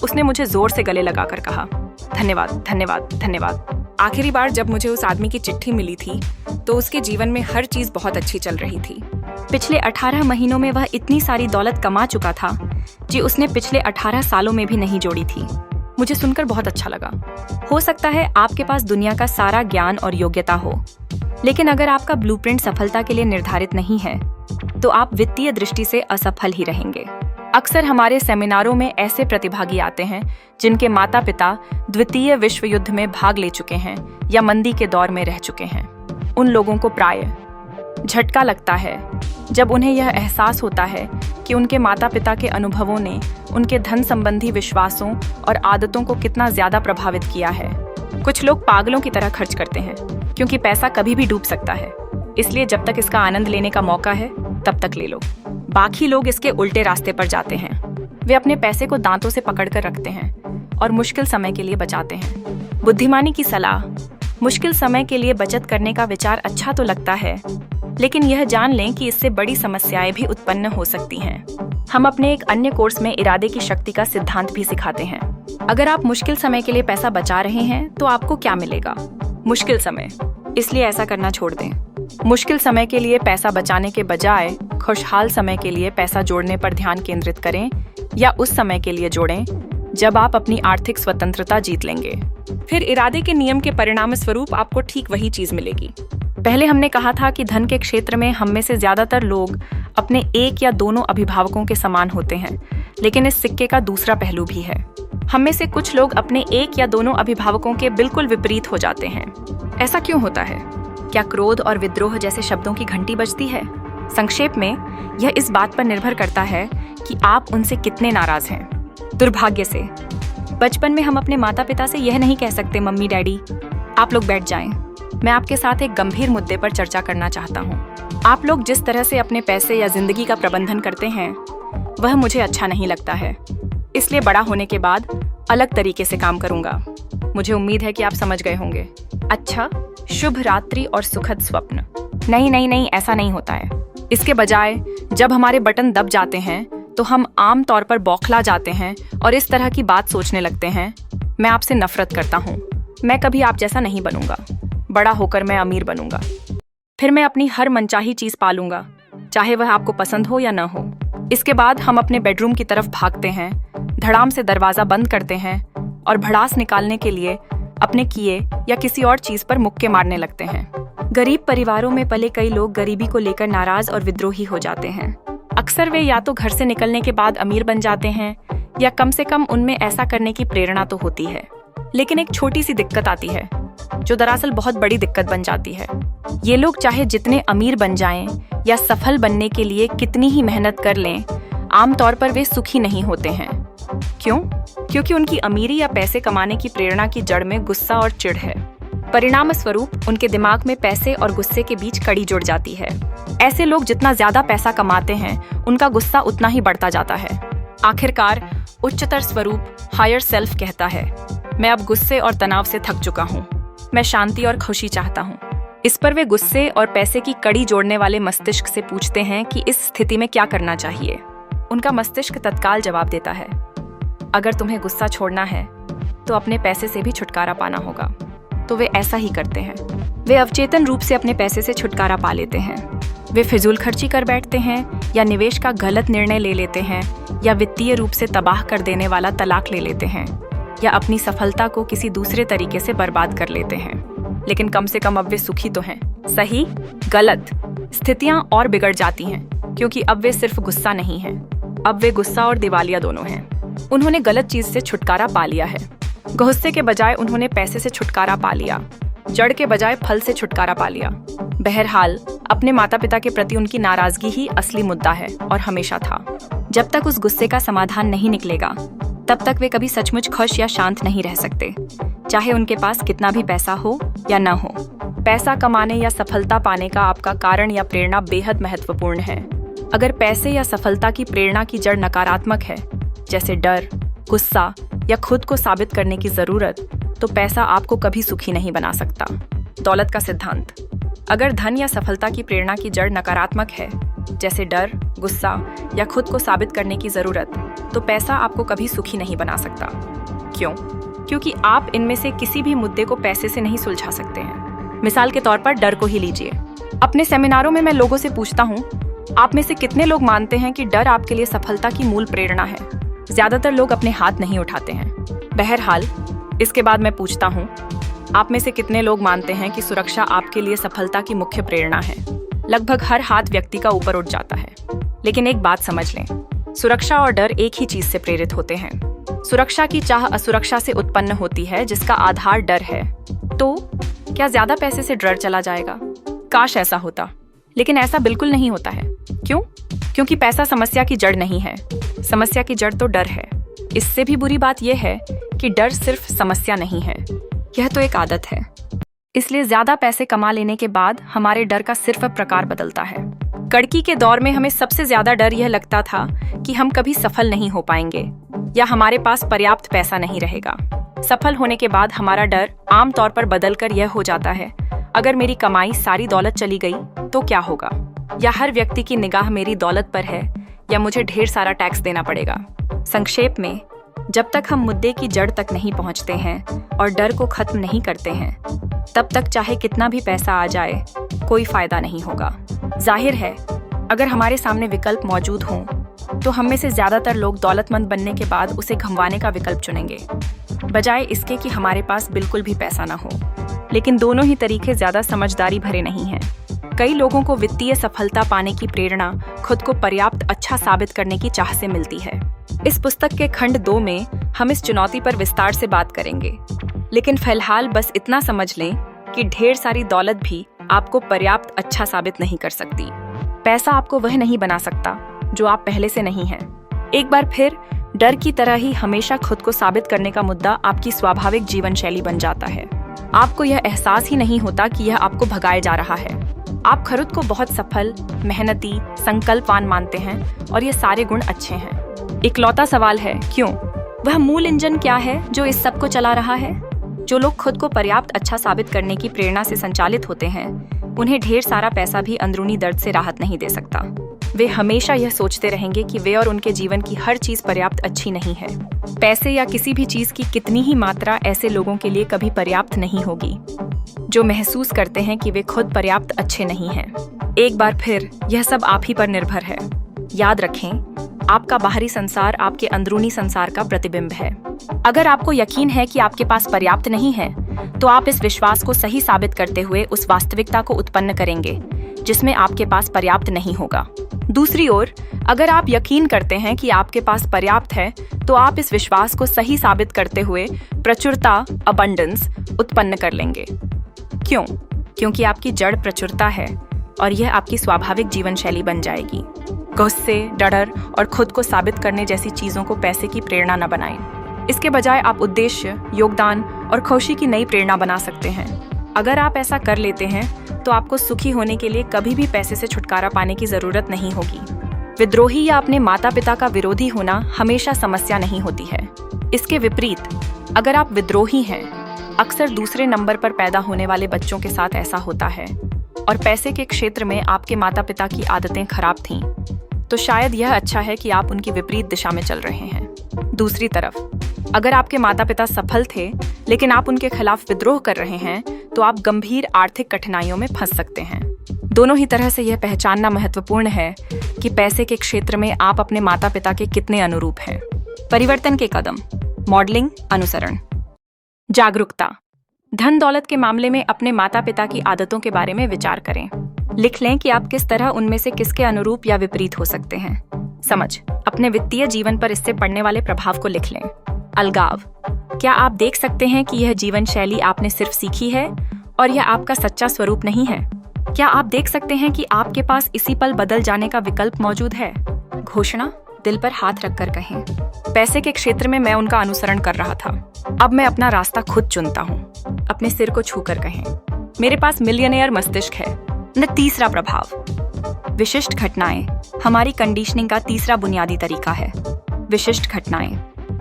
उसने मुझे जोर से गले लगाकर कहा, धन्यवाद, धन्यवाद, धन्यवाद। आखिरी बार जब मुझे उस आदमी की चिट्ठी मिली थी तो उसके जीवन में हर चीज बहुत अच्छी चल रही थी। पिछले 18 महीनों में वह इतनी सारी दौलत कमा चुका था जी उसने पिछले 18 सालों में भी नहीं जोड़ी थी। मुझे सुनकर बहुत अच्छा लगा। हो सकता है आपके पास दुनिया का सारा ज्ञान और योग्यता हो, लेकिन अगर आपका ब्लूप्रिंट सफलता के लिए निर्धारित नहीं है तो आप वित्तीय दृष्टि से असफल ही रहेंगे। अक्सर हमारे सेमिनारों में ऐसे प्रतिभागी आते हैं जिनके माता पिता द्वितीय विश्व युद्ध में भाग ले चुके हैं या मंदी के दौर में रह चुके हैं। उन लोगों को प्रायः झटका लगता है जब उन्हें यह एहसास होता है कि उनके माता पिता के अनुभवों ने उनके धन संबंधी विश्वासों और आदतों को कितना ज्यादा प्रभावित किया है। कुछ लोग पागलों की तरह खर्च करते हैं क्योंकि पैसा कभी भी डूब सकता है, इसलिए जब तक इसका आनंद लेने का मौका है तब तक ले लो। बाकी लोग इसके उल्टे रास्ते पर जाते हैं। वे अपने पैसे को दांतों से पकड़कर रखते हैं और मुश्किल समय के लिए बचाते हैं। बुद्धिमानी की सलाह, मुश्किल समय के लिए बचत करने का विचार अच्छा तो लगता है, लेकिन यह जान लें कि इससे बड़ी समस्याएं भी उत्पन्न हो सकती हैं। हम अपने एक अन्य कोर्स में इरादे की शक्ति का सिद्धांत भी सिखाते हैं। अगर आप मुश्किल समय के लिए पैसा बचा रहे हैं तो आपको क्या मिलेगा? मुश्किल समय। इसलिए ऐसा करना छोड़ दें। मुश्किल समय के लिए पैसा बचाने के बजाय खुशहाल समय के लिए पैसा जोड़ने पर ध्यान केंद्रित करें, या उस समय के लिए जोड़ें जब आप अपनी आर्थिक स्वतंत्रता जीत लेंगे। फिर इरादे के नियम के परिणाम स्वरूप आपको ठीक वही चीज मिलेगी। पहले हमने कहा था कि धन के क्षेत्र में हम में से ज्यादातर लोग अपने एक या दोनों अभिभावकों के समान होते हैं, लेकिन इस सिक्के का दूसरा पहलू भी है। हम में से कुछ लोग अपने एक या दोनों अभिभावकों के बिल्कुल विपरीत हो जाते हैं। ऐसा क्यों होता है? क्या क्रोध और विद्रोह जैसे शब्दों की घंटी बजती है? संक्षेप में, यह इस बात पर निर्भर करता है कि आप उनसे कितने नाराज हैं। दुर्भाग्य से बचपन में हम अपने माता पिता से यह नहीं कह सकते, मम्मी डैडी आप लोग बैठ जाएं, मैं आपके साथ एक गंभीर मुद्दे पर चर्चा करना चाहता हूँ। आप लोग जिस तरह से अपने पैसे या जिंदगी का प्रबंधन करते हैं वह मुझे अच्छा नहीं लगता है, इसलिए बड़ा होने के बाद अलग तरीके से काम करूंगा। मुझे उम्मीद है कि आप समझ गए होंगे। अच्छा, शुभ रात्रि और सुखद स्वप्न। नहीं नहीं नहीं, ऐसा नहीं होता है। इसके बजाय जब हमारे बटन दब जाते हैं तो हम आम तौर पर बौखला जाते हैं और इस तरह की बात सोचने लगते हैं, मैं आपसे नफरत करता हूँ, मैं कभी आप जैसा नहीं बनूंगा, बड़ा होकर मैं अमीर बनूंगा, फिर मैं अपनी हर मनचाही चीज पालूंगा, चाहे वह आपको पसंद हो या न हो। इसके बाद हम अपने बेडरूम की तरफ भागते हैं, धड़ाम से दरवाजा बंद करते हैं और भड़ास निकालने के लिए अपने किए या किसी और चीज पर मुक्के मारने लगते हैं। गरीब परिवारों में पले कई लोग गरीबी को लेकर नाराज और विद्रोही हो जाते हैं। अक्सर वे या तो घर से निकलने के बाद अमीर बन जाते हैं या कम से कम उनमें ऐसा करने की प्रेरणा तो होती है, लेकिन एक छोटी सी दिक्कत आती है जो दरअसल बहुत बड़ी दिक्कत बन जाती है। ये लोग चाहे जितने अमीर बन जाएं या सफल बनने के लिए कितनी ही मेहनत कर लें, आमतौर पर वे सुखी नहीं होते हैं। क्यों? क्योंकि उनकी अमीरी या पैसे कमाने की प्रेरणा की जड़ में गुस्सा और चिढ़ है। परिणाम स्वरूप उनके दिमाग में पैसे और गुस्से के बीच कड़ी जुड़ जाती है। ऐसे लोग जितना ज्यादा पैसा कमाते हैं उनका गुस्सा उतना ही बढ़ता जाता है। आखिरकार उच्चतर स्वरूप हायर सेल्फ कहता है, मैं अब गुस्से और तनाव से थक चुका हूँ, मैं शांति और खुशी चाहता हूँ। इस पर वे गुस्से और पैसे की कड़ी जोड़ने वाले मस्तिष्क से पूछते हैं कि इस स्थिति में क्या करना चाहिए। उनका मस्तिष्क तत्काल जवाब देता है, अगर तुम्हें गुस्सा छोड़ना है तो अपने पैसे से भी छुटकारा पाना होगा। तो वे ऐसा ही करते हैं। वे अवचेतन रूप से अपने पैसे से छुटकारा पा लेते हैं। वे फिजूल खर्ची कर बैठते हैं, या निवेश का गलत निर्णय ले लेते हैं, या वित्तीय रूप से तबाह कर देने वाला तलाक ले लेते हैं, या अपनी सफलता को किसी दूसरे तरीके से बर्बाद कर लेते हैं। लेकिन कम से कम अब वे सुखी तो हैं। सही, गलत, स्थितियां और बिगड़ जाती हैं, क्योंकि अब वे सिर्फ गुस्सा नहीं हैं, अब वे गुस्सा और दिवालिया दोनों हैं। उन्होंने गलत चीज से छुटकारा पा लिया है। गुस्से के बजाय उन्होंने पैसे से छुटकारा पा लिया, जड़ के बजाय फल से छुटकारा पा लिया। बहरहाल, अपने माता पिता के प्रति उनकी नाराजगी ही असली मुद्दा है और हमेशा था। जब तक उस गुस्से का समाधान नहीं निकलेगा, तब तक वे कभी सचमुच खुश या शांत नहीं रह सकते, चाहे उनके पास कितना भी पैसा हो या न हो। पैसा कमाने या सफलता पाने का आपका कारण या प्रेरणा बेहद महत्वपूर्ण है। अगर पैसे या सफलता की प्रेरणा की जड़ नकारात्मक है, जैसे डर, गुस्सा या खुद को साबित करने की जरूरत, तो पैसा आपको कभी सुखी नहीं बना सकता। दौलत का सिद्धांत: अगर धन या सफलता की प्रेरणा की जड़ नकारात्मक है, जैसे डर, गुस्सा या खुद को साबित करने की जरूरत, तो पैसा आपको कभी सुखी नहीं बना सकता। क्यों? क्योंकि आप इनमें से किसी भी मुद्दे को पैसे से नहीं सुलझा सकते हैं। मिसाल के तौर पर डर को ही लीजिए। अपने सेमिनारों में मैं लोगों से पूछता हूँ, आप में से कितने लोग मानते हैं कि डर आपके लिए सफलता की मूल प्रेरणा है? ज्यादातर लोग अपने हाथ नहीं उठाते हैं। बहरहाल, इसके बाद मैं पूछता हूँ, आप में से कितने लोग मानते हैं कि सुरक्षा आपके लिए सफलता की मुख्य प्रेरणा है? लगभग हर हाथ व्यक्ति का ऊपर उठ जाता है। लेकिन एक बात समझ लें, सुरक्षा और डर एक ही चीज से प्रेरित होते हैं। सुरक्षा की चाह असुरक्षा से उत्पन्न होती है, जिसका आधार डर है। तो क्या ज्यादा पैसे से डर चला जाएगा? काश ऐसा होता, लेकिन ऐसा बिल्कुल नहीं होता है। क्यों? क्योंकि पैसा समस्या की जड़ नहीं है। समस्या की जड़ तो डर है। इससे भी बुरी बात यह है कि डर सिर्फ समस्या नहीं है, यह तो एक आदत है। इसलिए ज्यादा पैसे कमा लेने के बाद हमारे डर का सिर्फ प्रकार बदलता है। कड़की के दौर में हमें सबसे ज्यादा डर यह लगता था कि हम कभी सफल नहीं हो पाएंगे, या हमारे पास पर्याप्त पैसा नहीं रहेगा। सफल होने के बाद हमारा डर आमतौर पर बदलकर यह हो जाता है, अगर मेरी कमाई सारी दौलत चली गई तो क्या होगा? या हर व्यक्ति की निगाह मेरी दौलत पर है, या मुझे ढेर सारा टैक्स देना पड़ेगा। संक्षेप में, जब तक हम मुद्दे की जड़ तक नहीं पहुंचते हैं और डर को खत्म नहीं करते हैं, तब तक चाहे कितना भी पैसा आ जाए, कोई फायदा नहीं होगा। जाहिर है, अगर हमारे सामने विकल्प मौजूद हों, तो हम में से ज्यादातर लोग दौलतमंद बनने के बाद उसे गंवाने का विकल्प चुनेंगे, बजाय इसके कि हमारे पास बिल्कुल भी पैसा ना हो। लेकिन दोनों ही तरीके ज्यादा समझदारी भरे नहीं हैं। कई लोगों को वित्तीय सफलता पाने की प्रेरणा खुद को पर्याप्त अच्छा साबित करने की चाह से मिलती है। इस पुस्तक के खंड 2 में हम इस चुनौती पर विस्तार से बात करेंगे। लेकिन फिलहाल बस इतना समझ लें कि ढेर सारी दौलत भी आपको पर्याप्त अच्छा साबित नहीं कर सकती। पैसा आपको वह नहीं बना सकता जो आप पहले से नहीं हैं। एक बार फिर, डर की तरह ही हमेशा खुद को साबित करने का मुद्दा आपकी स्वाभाविक जीवन शैली बन जाता है। आपको यह एहसास ही नहीं होता कि यह आपको भगाए जा रहा है। आप खुद को बहुत सफल, मेहनती, संकल्पवान मानते हैं और ये सारे गुण अच्छे हैं। इकलौता सवाल है, क्यों? वह मूल इंजन क्या है जो इस सब को चला रहा है? जो लोग खुद को पर्याप्त अच्छा साबित करने की प्रेरणा से संचालित होते हैं, उन्हें ढेर सारा पैसा भी अंदरूनी दर्द से राहत नहीं दे सकता। वे हमेशा यह सोचते रहेंगे कि वे और उनके जीवन की हर चीज पर्याप्त अच्छी नहीं है। पैसे या किसी भी चीज की कितनी ही मात्रा ऐसे लोगों के लिए कभी पर्याप्त नहीं होगी जो महसूस करते हैं कि वे खुद पर्याप्त अच्छे नहीं हैं। एक बार फिर, यह सब आप ही पर निर्भर है। याद रखें, आपका बाहरी संसार आपके अंदरूनी संसार का प्रतिबिंब है। अगर आपको यकीन है कि आपके पास पर्याप्त नहीं है, तो आप इस विश्वास को सही साबित करते हुए उस वास्तविकता को उत्पन्न करेंगे जिसमें आपके पास पर्याप्त नहीं होगा। दूसरी ओर, अगर आप यकीन करते हैं कि आपके पास पर्याप्त है, तो आप इस विश्वास को सही साबित करते हुए प्रचुरता, अबंडेंस उत्पन्न कर लेंगे। क्यों? क्योंकि आपकी जड़ प्रचुरता है और यह आपकी स्वाभाविक जीवन शैली बन जाएगी। गुस्से, डर और खुद को साबित करने जैसी चीजों को पैसे की प्रेरणा न बनाएं। इसके बजाय आप उद्देश्य, योगदान और खुशी की नई प्रेरणा बना सकते हैं। अगर आप ऐसा कर लेते हैं, तो आपको सुखी होने के लिए कभी भी पैसे से छुटकारा पाने की जरूरत नहीं होगी। विद्रोही या अपने माता पिता का विरोधी होना हमेशा समस्या नहीं होती है। इसके विपरीत, अगर आप विद्रोही हैं, अक्सर दूसरे नंबर पर पैदा होने वाले बच्चों के साथ ऐसा होता है, और पैसे के क्षेत्र में आपके माता पिता की आदतें खराब थीं, तो शायद यह अच्छा है कि आप उनकी विपरीत दिशा में चल रहे हैं। दूसरी तरफ, अगर आपके माता पिता सफल थे लेकिन आप उनके खिलाफ विद्रोह कर रहे हैं तो आप गंभीर आर्थिक कठिनाइयों में फंस सकते हैं। दोनों ही तरह से यह पहचानना महत्वपूर्ण है कि पैसे के क्षेत्र में आप अपने माता पिता के कितने अनुरूप हैं। परिवर्तन के कदम, मॉडलिंग, अनुसरण। जागरूकता। धन दौलत के मामले में अपने माता पिता की आदतों के बारे में विचार करें। लिख लें कि आप किस तरह उनमें से किसके अनुरूप या विपरीत हो सकते हैं। समझ। अपने वित्तीय जीवन पर इससे पड़ने वाले प्रभाव को लिख लें। अलगाव। क्या आप देख सकते हैं कि यह जीवन शैली आपने सिर्फ सीखी है और यह आपका सच्चा स्वरूप नहीं है? क्या आप देख सकते हैं कि आपके पास इसी पल बदल जाने का विकल्प मौजूद है? घोषणा। दिल पर हाथ रखकर कहें, पैसे के क्षेत्र में मैं उनका अनुसरण कर रहा था, अब मैं अपना रास्ता खुद चुनता हूँ। अपने सिर को छूकर कहें, मेरे पास मिलियनेयर मस्तिष्क है। तीसरा प्रभाव, विशिष्ट घटनाएं। हमारी कंडीशनिंग का तीसरा बुनियादी तरीका है विशिष्ट घटनाएं।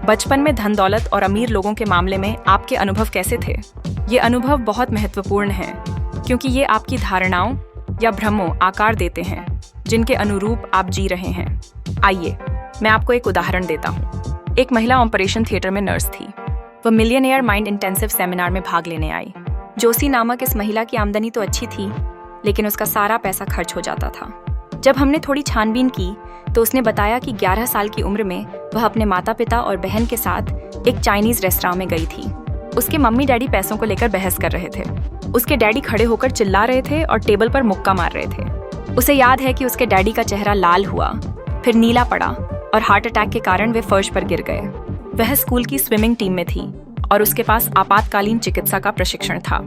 बचपन में धन दौलत और अमीर लोगों के मामले में आपके अनुभव कैसे थे? ये अनुभव बहुत महत्वपूर्ण है क्योंकि ये आपकी धारणाओं या भ्रमों आकार देते हैं जिनके अनुरूप आप जी रहे हैं। आइए मैं आपको एक उदाहरण देता हूँ। एक महिला ऑपरेशन थिएटर में नर्स थी। वह मिलियनेयर माइंड इंटेंसिव सेमिनार में भाग लेने आई। जोशी नामक इस महिला की आमदनी तो अच्छी थी लेकिन उसका सारा पैसा खर्च हो जाता था। जब हमने थोड़ी छानबीन की तो उसने बताया कि 11 साल की उम्र में वह अपने माता पिता और बहन के साथ एक चाइनीज रेस्टोरेंट में गई थी। उसके मम्मी डैडी पैसों को लेकर बहस कर रहे थे। उसके डैडी खड़े होकर चिल्ला रहे थे और टेबल पर मुक्का मार रहे थे। उसे याद है कि उसके डैडी का चेहरा लाल हुआ, फिर नीला पड़ा और हार्ट अटैक के कारण वे फर्श पर गिर गए। वह स्कूल की स्विमिंग टीम में थी और उसके पास आपातकालीन चिकित्सा का प्रशिक्षण था।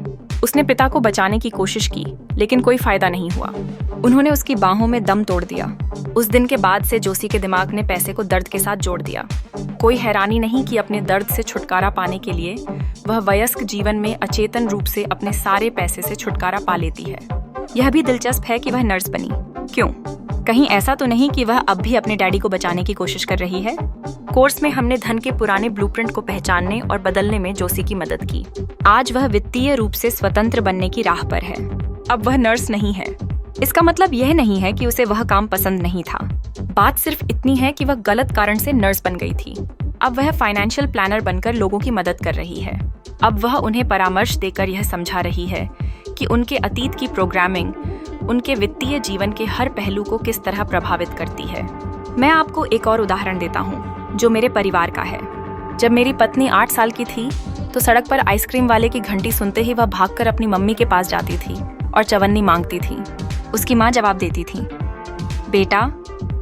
उसने पिता को बचाने की कोशिश की लेकिन कोई फायदा नहीं हुआ। उन्होंने उसकी बाहों में दम तोड़ दिया। उस दिन के बाद से जोशी के दिमाग ने पैसे को दर्द के साथ जोड़ दिया। कोई हैरानी नहीं कि अपने दर्द से छुटकारा पाने के लिए वह वयस्क जीवन में अचेतन रूप से अपने सारे पैसे से छुटकारा पा लेती है। यह भी दिलचस्प है कि वह नर्स बनी। क्यों? कहीं ऐसा तो नहीं कि वह अब भी अपने डैडी को बचाने की कोशिश कर रही है? कोर्स में हमने धन के पुराने ब्लूप्रिंट को पहचानने और बदलने में जोशी की मदद की। आज वह वित्तीय रूप से स्वतंत्र बनने की राह पर है। अब वह नर्स नहीं है। इसका मतलब यह नहीं है कि उसे वह काम पसंद नहीं था। बात सिर्फ इतनी है कि वह गलत कारण से नर्स बन गई थी। अब वह फाइनेंशियल प्लानर बनकर लोगों की मदद कर रही है। अब वह उन्हें परामर्श देकर यह समझा रही है कि उनके अतीत की प्रोग्रामिंग उनके वित्तीय जीवन के हर पहलू को किस तरह प्रभावित करती है। मैं आपको एक और उदाहरण देता हूँ जो मेरे परिवार का है। जब मेरी पत्नी 8 साल की थी तो सड़क पर आइसक्रीम वाले की घंटी सुनते ही वह भागकर अपनी मम्मी के पास जाती थी और चवन्नी मांगती थी। उसकी माँ जवाब देती थी, बेटा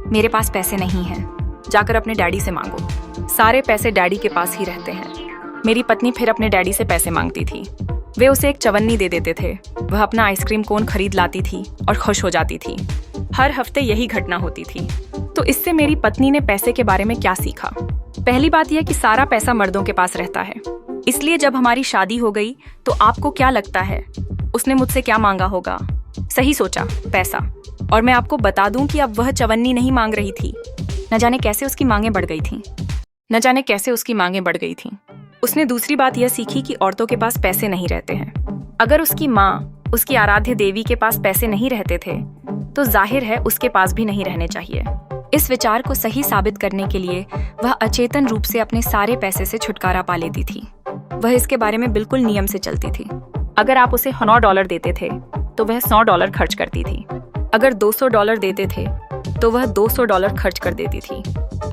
मेरे पास पैसे नहीं हैं, जाकर अपने डैडी से मांगो। सारे पैसे डैडी के पास ही रहते हैं। मेरी पत्नी फिर अपने डैडी से पैसे मांगती थी। वे उसे एक चवन्नी दे देते थे। वह अपना आइसक्रीम कोन खरीद लाती थी और खुश हो जाती थी। हर हफ्ते यही घटना होती थी। तो इससे मेरी पत्नी ने पैसे के बारे में क्या सीखा? पहली बात यह कि सारा पैसा मर्दों के पास रहता है। इसलिए जब हमारी शादी हो गई तो आपको क्या लगता है उसने मुझसे क्या मांगा होगा? सही सोचा, पैसा। और मैं आपको बता दूं कि अब वह चवन्नी नहीं मांग रही थी। न जाने कैसे उसकी मांगें बढ़ गई थीं। उसने दूसरी बात यह सीखी कि औरतों के पास पैसे नहीं रहते हैं। अगर उसकी माँ, उसकी आराध्य देवी के पास पैसे नहीं रहते थे तो जाहिर है उसके पास भी नहीं रहने चाहिए। इस विचार को सही साबित करने के लिए वह अचेतन रूप से अपने सारे पैसे से छुटकारा पा लेती थी। वह इसके बारे में बिल्कुल नियम से चलती थी। अगर आप उसे $9 देते थे तो वह $100 खर्च करती थी। अगर $200 देते थे तो वह $200 खर्च कर देती थी।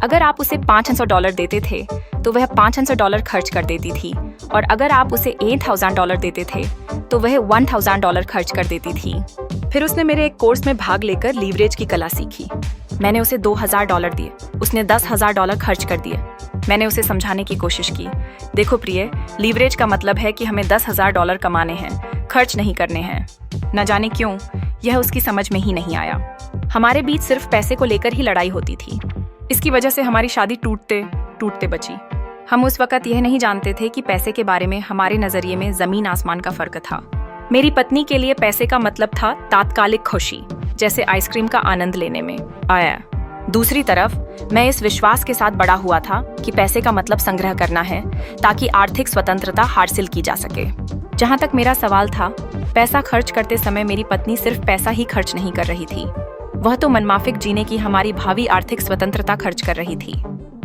अगर आप उसे $500 देते थे तो वह $500 खर्च कर देती थी। और अगर आप उसे $8,000 देते थे तो वह $1,000 खर्च कर देती थी। फिर उसने मेरे एक कोर्स में भाग लेकर लीवरेज की कला सीखी। मैंने उसे $2,000 दिए, उसने $10,000 खर्च कर दिए। मैंने उसे समझाने की कोशिश की, देखो प्रिय, लीवरेज का मतलब है कि हमें $10,000 कमाने हैं, खर्च नहीं करने हैं। न जाने क्यों यह उसकी समझ में ही नहीं आया। हमारे बीच सिर्फ पैसे को लेकर ही लड़ाई होती थी। इसकी वजह से हमारी शादी टूटते टूटते बची। हम उस वक्त यह नहीं जानते थे कि पैसे के बारे में हमारे नजरिए में जमीन आसमान का फर्क था। मेरी पत्नी के लिए पैसे का मतलब था तात्कालिक खुशी, जैसे आइसक्रीम का आनंद लेने में आया। दूसरी तरफ मैं इस विश्वास के साथ बड़ा हुआ था कि पैसे का मतलब संग्रह करना है ताकि आर्थिक स्वतंत्रता हासिल की जा सके। जहाँ तक मेरा सवाल था, पैसा खर्च करते समय मेरी पत्नी सिर्फ पैसा ही खर्च नहीं कर रही थी, वह तो मनमाफिक जीने की हमारी भावी आर्थिक स्वतंत्रता खर्च कर रही थी।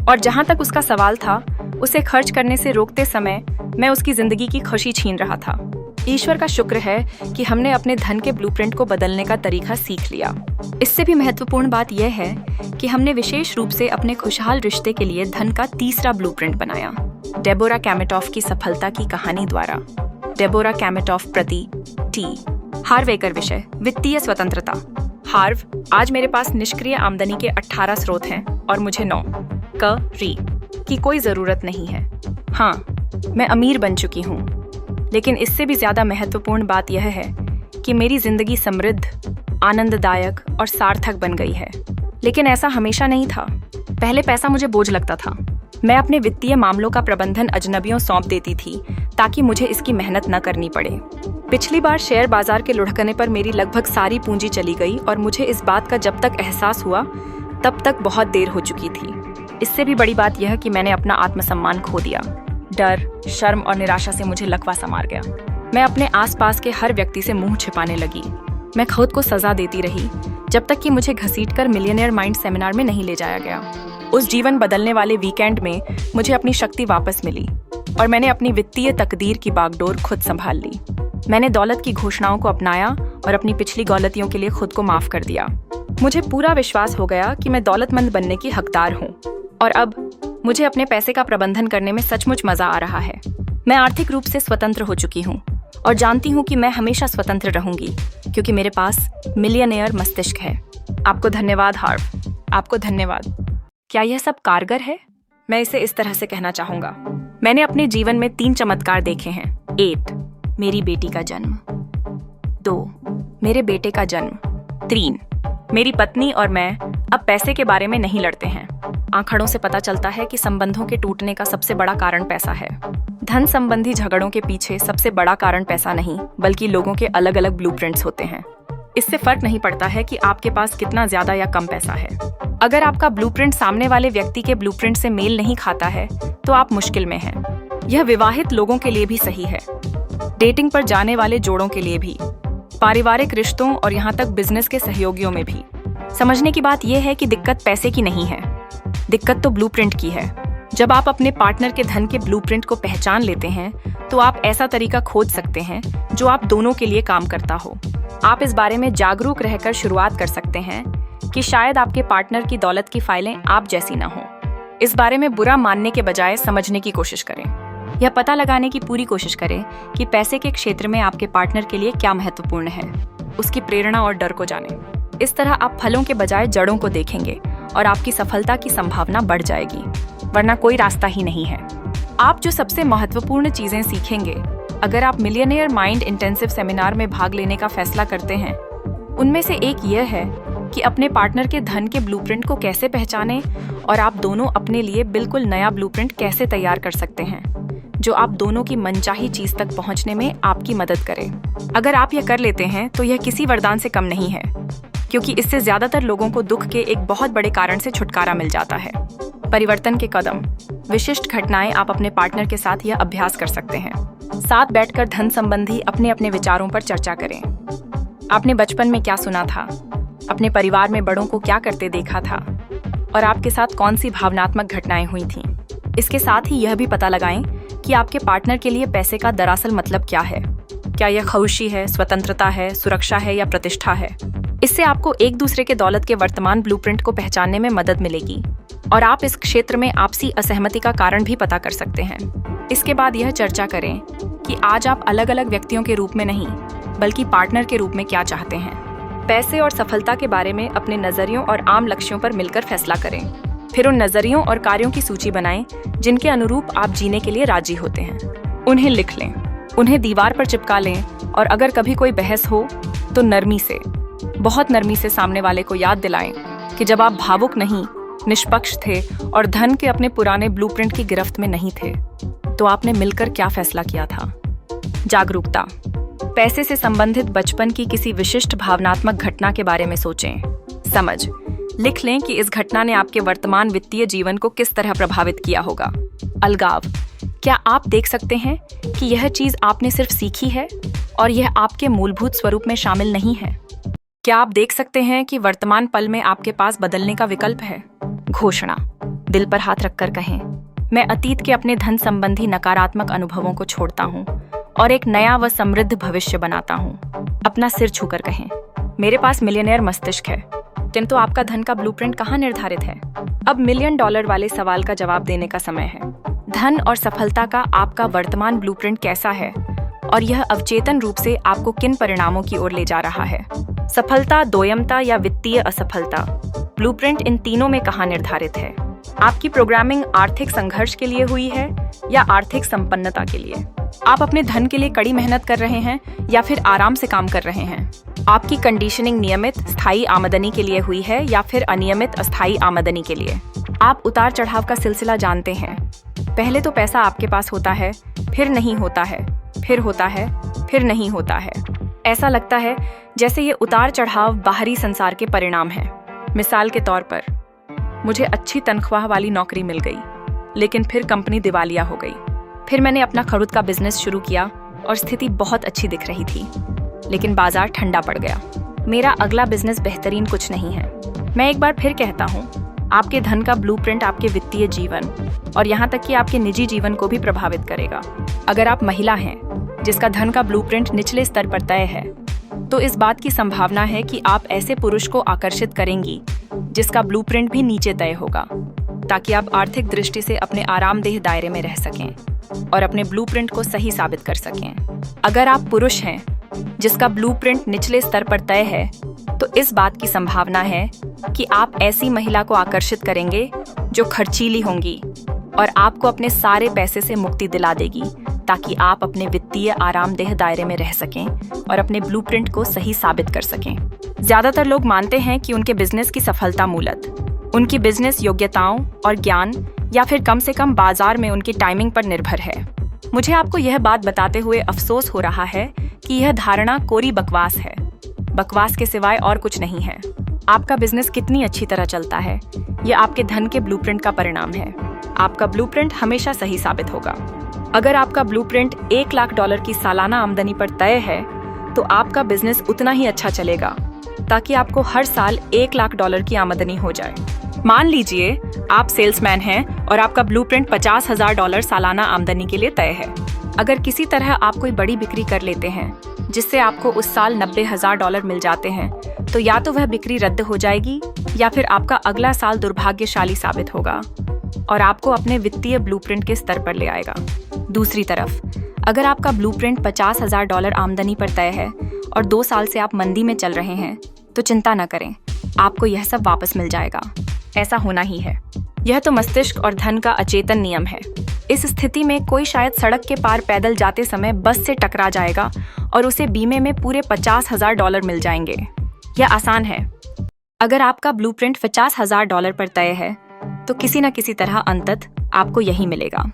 और जहाँ तक उसका सवाल था, उसे खर्च करने से रोकते समय मैं उसकी जिंदगी की खुशी छीन रहा था। ईश्वर का शुक्र है कि हमने अपने धन के ब्लूप्रिंट को बदलने का तरीका सीख लिया। इससे भी महत्वपूर्ण बात यह है कि हमने विशेष रूप से अपने खुशहाल रिश्ते के लिए धन का तीसरा ब्लूप्रिंट बनाया। डेबोरा कैमेटॉफ की सफलता की कहानी द्वारा। डेबोरा कैमेटॉफ प्रति टी। हार्वेकर विषय वित्तीय स्वतंत्रता। हार्व, आज मेरे पास निष्क्रिय आमदनी के 18 स्रोत हैं और मुझे की कोई जरूरत नहीं है। हाँ, मैं अमीर बन चुकी हूँ, लेकिन इससे भी ज्यादा महत्वपूर्ण बात यह है कि मेरी जिंदगी समृद्ध, आनंददायक और सार्थक बन गई है। लेकिन ऐसा हमेशा नहीं था। पहले पैसा मुझे बोझ लगता था। मैं अपने वित्तीय मामलों का प्रबंधन अजनबियों सौंप देती थी ताकि मुझे इसकी मेहनत न करनी पड़े। पिछली बार शेयर बाजार के लुढ़कने पर मेरी लगभग सारी पूंजी चली गई और मुझे इस बात का जब तक एहसास हुआ तब तक बहुत देर हो चुकी थी। इससे भी बड़ी बात यह कि मैंने अपना आत्मसम्मान खो दिया। डर, शर्म और निराशा से मुझे लकवा सा मार गया। मैं अपने आसपास के हर व्यक्ति से मुंह छिपाने लगी। मैं खुद को सजा देती रही जब तक कि मुझे घसीटकर मिलियनेयर माइंड सेमिनार में नहीं ले जाया गया। उस जीवन बदलने वाले वीकेंड में मुझे अपनी शक्ति वापस मिली और मैंने अपनी वित्तीय तकदीर की बागडोर खुद संभाल ली। मैंने दौलत की घोषणाओं को अपनाया और अपनी पिछली गलतियों के लिए खुद को माफ कर दिया। मुझे पूरा विश्वास हो गया कि मैं दौलतमंद बनने की हकदार हूँ और अब मुझे अपने पैसे का प्रबंधन करने में सचमुच मजा आ रहा है। मैं आर्थिक रूप से स्वतंत्र हो चुकी हूँ और जानती हूँ कि मैं हमेशा स्वतंत्र रहूंगी क्योंकि मेरे पास मिलियनेयर मस्तिष्क है। आपको धन्यवाद हार्व, आपको धन्यवाद। क्या यह सब कारगर है? मैं इसे इस तरह से कहना चाहूंगा। मैंने अपने जीवन में 3 चमत्कार देखे हैं। 8, मेरी बेटी का जन्म। 2, मेरे बेटे का जन्म। 3, मेरी पत्नी और मैं अब पैसे के बारे में नहीं लड़ते हैं। आंकड़ों से पता चलता है कि संबंधों के टूटने का सबसे बड़ा कारण पैसा है। धन संबंधी झगड़ों के पीछे सबसे बड़ा कारण पैसा नहीं, बल्कि लोगों के अलग अलग ब्लूप्रिंट्स होते हैं। इससे फर्क नहीं पड़ता है कि आपके पास कितना ज्यादा या कम पैसा है। अगर आपका ब्लूप्रिंट सामने वाले व्यक्ति के ब्लूप्रिंट से मेल नहीं खाता है, तो आप मुश्किल में हैं। यह विवाहित लोगों के लिए भी सही है, डेटिंग पर जाने वाले जोड़ों के लिए भी, पारिवारिक रिश्तों और यहाँ तक बिजनेस के सहयोगियों में भी। समझने की बात यह है कि दिक्कत पैसे की नहीं है, दिक्कत तो ब्लूप्रिंट की है। जब आप अपने पार्टनर के धन के ब्लूप्रिंट को पहचान लेते हैं, तो आप ऐसा तरीका खोज सकते हैं जो आप दोनों के लिए काम करता हो। आप इस बारे में जागरूक रहकर शुरुआत कर सकते हैं कि शायद आपके पार्टनर की दौलत की फाइलें आप जैसी न हो। इस बारे में बुरा मानने के बजाय समझने की कोशिश करें। यह पता लगाने की पूरी कोशिश करें कि पैसे के क्षेत्र में आपके पार्टनर के लिए क्या महत्वपूर्ण है, उसकी प्रेरणा और डर को जानें। इस तरह आप फलों के बजाय जड़ों को देखेंगे और आपकी सफलता की संभावना बढ़ जाएगी, वरना कोई रास्ता ही नहीं है। आप जो सबसे महत्वपूर्ण चीजें सीखेंगे अगर आप मिलियनेयर माइंड इंटेंसिव सेमिनार में भाग लेने का फैसला करते हैं, उनमें से एक यह है कि अपने पार्टनर के धन के ब्लूप्रिंट को कैसे पहचानें और आप दोनों अपने लिए बिल्कुल नया ब्लूप्रिंट कैसे तैयार कर सकते हैं जो आप दोनों की मनचाही चीज तक पहुंचने में आपकी मदद करे। अगर आप यह कर लेते हैं तो यह किसी वरदान से कम नहीं है, क्योंकि इससे ज्यादातर लोगों को दुख के एक बहुत बड़े कारण से छुटकारा मिल जाता है। परिवर्तन के कदम, विशिष्ट घटनाएं आप अपने पार्टनर के साथ यह अभ्यास कर सकते हैं। साथ बैठकर धन संबंधी अपने अपने विचारों पर चर्चा करें। आपने बचपन में क्या सुना था, अपने परिवार में बड़ों को क्या करते देखा था और आपके साथ कौन सी भावनात्मक घटनाएं हुई थीं। इसके साथ ही यह भी पता लगाएं कि आपके पार्टनर के लिए पैसे का दरअसल मतलब क्या है। क्या यह खुशी है, स्वतंत्रता है, सुरक्षा है या प्रतिष्ठा है। इससे आपको एक दूसरे के दौलत के वर्तमान ब्लूप्रिंट को पहचानने में मदद मिलेगी और आप इस क्षेत्र में आपसी असहमति का कारण भी पता कर सकते हैं। इसके बाद यह चर्चा करें कि आज आप अलग अलग व्यक्तियों के रूप में नहीं, बल्कि पार्टनर के रूप में क्या चाहते हैं। पैसे और सफलता के बारे में अपने नजरियों और आम लक्ष्यों पर मिलकर फैसला करें। फिर उन नजरियों और कार्यों की सूची बनाएं जिनके अनुरूप आप जीने के लिए राजी होते हैं। उन्हें लिख लें, उन्हें दीवार पर चिपका लें और अगर कभी कोई बहस हो तो नरमी से, बहुत नरमी से सामने वाले को याद दिलाएं कि जब आप भावुक नहीं, निष्पक्ष थे और धन के अपने पुराने ब्लूप्रिंट की गिरफ्त में नहीं थे, तो आपने मिलकर क्या फैसला किया था। जागरूकता, पैसे से संबंधित बचपन की किसी विशिष्ट भावनात्मक घटना के बारे में सोचें। समझ, लिख लें कि इस घटना ने आपके वर्तमान वित्तीय जीवन को किस तरह प्रभावित किया होगा। अलगाव, क्या आप देख सकते हैं कि यह चीज आपने सिर्फ सीखी है और यह आपके मूलभूत स्वरूप में शामिल नहीं है। क्या आप देख सकते हैं कि वर्तमान पल में आपके पास बदलने का विकल्प है। घोषणा, दिल पर हाथ रखकर कहें, मैं अतीत के अपने धन संबंधी नकारात्मक अनुभवों को छोड़ता हूँ और एक नया व समृद्ध भविष्य बनाता हूँ। अपना सिर छूकर कहें, मेरे पास मिलियनेयर मस्तिष्क है। किंतु आपका धन का ब्लूप्रिंट कहाँ निर्धारित है? अब $1,000,000 वाले सवाल का जवाब देने का समय है। धन और सफलता का आपका वर्तमान ब्लूप्रिंट कैसा है और यह अवचेतन रूप से आपको किन परिणामों की ओर ले जा रहा है? सफलता, दोयमता या वित्तीय असफलता, ब्लूप्रिंट इन तीनों में कहाँ निर्धारित है? आपकी प्रोग्रामिंग आर्थिक संघर्ष के लिए हुई है या आर्थिक संपन्नता के लिए? आप अपने धन के लिए कड़ी मेहनत कर रहे हैं या फिर आराम से काम कर रहे हैं? आपकी कंडीशनिंग नियमित स्थायी आमदनी के लिए हुई है या फिर अनियमित अस्थायी आमदनी के लिए? आप उतार चढ़ाव का सिलसिला जानते हैं। पहले तो पैसा आपके पास होता है, फिर नहीं होता है, फिर होता है, फिर नहीं होता है। ऐसा लगता है जैसे ये उतार चढ़ाव बाहरी संसार के परिणाम हैं। मिसाल के तौर पर, मुझे अच्छी तनख्वाह वाली नौकरी मिल गई, लेकिन फिर कंपनी दिवालिया हो गई। फिर मैंने अपना खुद का बिजनेस शुरू किया और स्थिति बहुत अच्छी दिख रही थी, लेकिन बाजार ठंडा पड़ गया। मेरा अगला बिजनेस बेहतरीन कुछ नहीं है। मैं एक बार फिर कहता हूँ, आपके धन का ब्लूप्रिंट आपके वित्तीय जीवन और यहाँ तक कि आपके निजी जीवन को भी प्रभावित करेगा। अगर आप महिला हैं जिसका धन का ब्लूप्रिंट निचले स्तर पर तय है, तो इस बात की संभावना है कि आप ऐसे पुरुष को आकर्षित करेंगी जिसका ब्लूप्रिंट भी नीचे तय होगा, ताकि आप आर्थिक दृष्टि से अपने आरामदेह दायरे में रह सकें और अपने ब्लूप्रिंट को सही साबित कर सकें। अगर आप पुरुष हैं जिसका ब्लूप्रिंट निचले स्तर पर तय है, तो इस बात की संभावना है कि आप ऐसी महिला को आकर्षित करेंगे जो खर्चीली होंगी और आपको अपने सारे पैसे से मुक्ति दिला देगी, ताकि आप अपने वित्तीय आरामदेह दायरे में रह सकें और अपने ब्लूप्रिंट को सही साबित कर सकें। ज्यादातर लोग मानते हैं कि उनके बिजनेस की सफलता मूलतः उनकी बिजनेस योग्यताओं और ज्ञान या फिर कम से कम बाजार में उनकी टाइमिंग पर निर्भर है। मुझे आपको यह बात बताते हुए अफसोस हो रहा है कि यह धारणा कोरी बकवास है। बकवास के सिवाय और कुछ नहीं है। आपका बिजनेस कितनी अच्छी तरह चलता है, यह आपके धन के ब्लूप्रिंट का परिणाम है। आपका ब्लूप्रिंट हमेशा सही साबित होगा। अगर आपका ब्लूप्रिंट $1,00,000 की सालाना आमदनी पर तय है, तो आपका बिजनेस उतना ही अच्छा चलेगा, ताकि आपको हर साल $1,00,000 की आमदनी हो जाए। मान लीजिए आप सेल्समैन हैं और आपका ब्लूप्रिंट $50,000 सालाना आमदनी के लिए तय है। अगर किसी तरह आप कोई बड़ी बिक्री कर लेते हैं जिससे आपको उस साल $90,000 मिल जाते हैं, तो या तो वह बिक्री रद्द हो जाएगी या फिर आपका अगला साल दुर्भाग्यशाली साबित होगा और आपको अपने वित्तीय ब्लूप्रिंट के स्तर पर ले आएगा। दूसरी तरफ, अगर आपका ब्लूप्रिंट $50,000 आमदनी पर तय है और 2 साल से आप मंदी में चल रहे हैं, तो चिंता न करें, आपको यह सब वापस मिल जाएगा। ऐसा होना ही है। यह तो मस्तिष्क और धन का अचेतन नियम है। इस स्थिति में कोई शायद सड़क के पार पैदल जाते समय बस से टकरा जाएगा और उसे बीमे में पूरे $50,000 मिल जाएंगे। यह आसान है। अगर आपका ब्लूप्रिंट $50,000 पर तय है, तो किसी न किसी तरह अंततः आपको यही मिलेगा।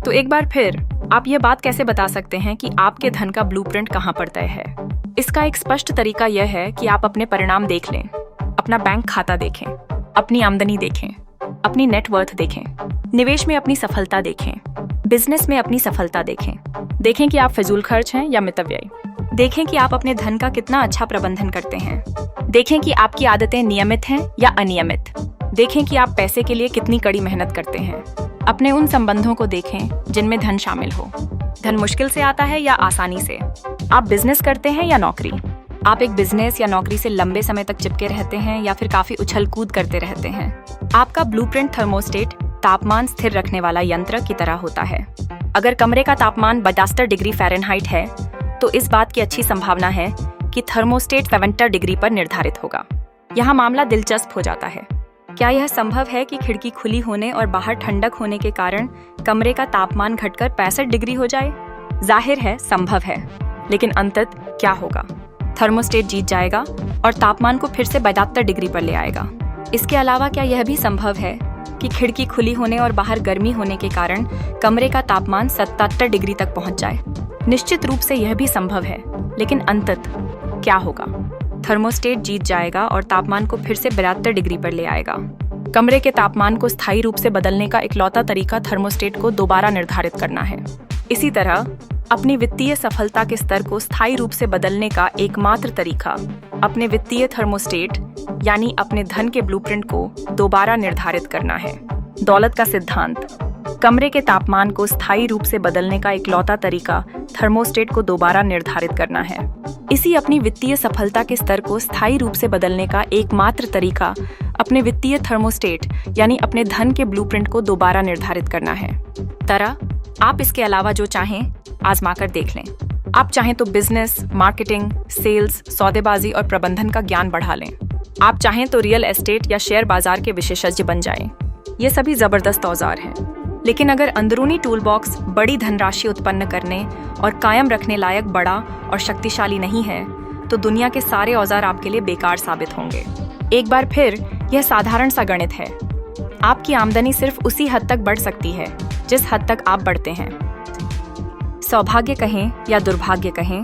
तो एक बार फिर, आप यह बात कैसे बता सकते हैं कि आपके धन का ब्लूप्रिंट कहाँ पर तय है? इसका एक स्पष्ट तरीका यह है कि आप अपने परिणाम देख लें, अपना बैंक खाता देखें, अपनी आमदनी देखें, अपनी नेटवर्थ देखें, निवेश में अपनी सफलता देखें, बिजनेस में अपनी सफलता देखें। देखें कि आप फिजूल खर्च हैं या मितव्ययी। देखें कि आप अपने धन का कितना अच्छा प्रबंधन करते हैं। देखें कि आपकी आदतें नियमित हैं या अनियमित। देखें कि आप पैसे के लिए कितनी कड़ी मेहनत करते हैं। अपने उन संबंधों को देखें जिनमें धन शामिल हो। धन मुश्किल से आता है या आसानी से? आप बिजनेस करते हैं या नौकरी? आप एक बिजनेस या नौकरी से लंबे समय तक चिपके रहते हैं या फिर काफी उछल कूद करते रहते हैं? आपका ब्लूप्रिंट थर्मोस्टेट तापमान स्थिर रखने वाला यंत्र की तरह होता है। अगर कमरे का तापमान 72 डिग्री फ़ारेनहाइट है, तो इस बात की अच्छी संभावना है कि थर्मोस्टेट 70 डिग्री पर निर्धारित होगा। यहाँ मामला दिलचस्प हो जाता है। क्या यह संभव है कि खिड़की खुली होने और बाहर ठंडक होने के कारण कमरे का तापमान घटकर 65 डिग्री हो जाए? जाहिर है संभव है, लेकिन अंततः क्या होगा? थर्मोस्टेट जीत जाएगा और तापमान को फिर से 72 डिग्री पर ले आएगा। इसके अलावा क्या यह भी संभव है कि खिड़की खुली होने और बाहर गर्मी होने के कारण कमरे का तापमान 77 डिग्री तक पहुंच जाए? निश्चित रूप से यह भी संभव है, लेकिन अंततः क्या होगा? थर्मोस्टेट जीत जाएगा और तापमान को फिर से 72 डिग्री पर ले आएगा। कमरे के तापमान को स्थायी रूप से बदलने का इकलौता तरीका थर्मोस्टेट को दोबारा निर्धारित करना है। इसी तरह अपनी वित्तीय सफलता के स्तर को स्थायी रूप से बदलने का एकमात्र तरीका अपने वित्तीय थर्मोस्टेट यानी अपने धन के ब्लूप्रिंट को दोबारा निर्धारित करना है। दौलत का सिद्धांत। कमरे के तापमान को स्थायी रूप से बदलने का इकलौता तरीका थर्मोस्टेट को दोबारा निर्धारित करना है। इसी अपनी वित्तीय सफलता के स्तर को स्थायी रूप से बदलने का एकमात्र तरीका अपने वित्तीय थर्मोस्टेट यानी अपने धन के ब्लूप्रिंट को दोबारा निर्धारित करना है। तरह आप इसके अलावा जो चाहें आजमा कर देख लें। आप चाहें तो बिजनेस, मार्केटिंग, सेल्स, सौदेबाजी और प्रबंधन का ज्ञान बढ़ा लें। आप चाहें तो रियल एस्टेट या शेयर बाजार के विशेषज्ञ बन जाएं। ये सभी जबरदस्त औजार हैं, लेकिन अगर अंदरूनी टूल बॉक्स बड़ी धनराशि उत्पन्न करने और कायम रखने लायक बड़ा और शक्तिशाली नहीं है, तो दुनिया के सारे औजार आपके लिए बेकार साबित होंगे। एक बार फिर यह साधारण सा गणित है। आपकी आमदनी सिर्फ उसी हद तक बढ़ सकती है जिस हद तक आप बढ़ते हैं। सौभाग्य कहें या दुर्भाग्य कहें,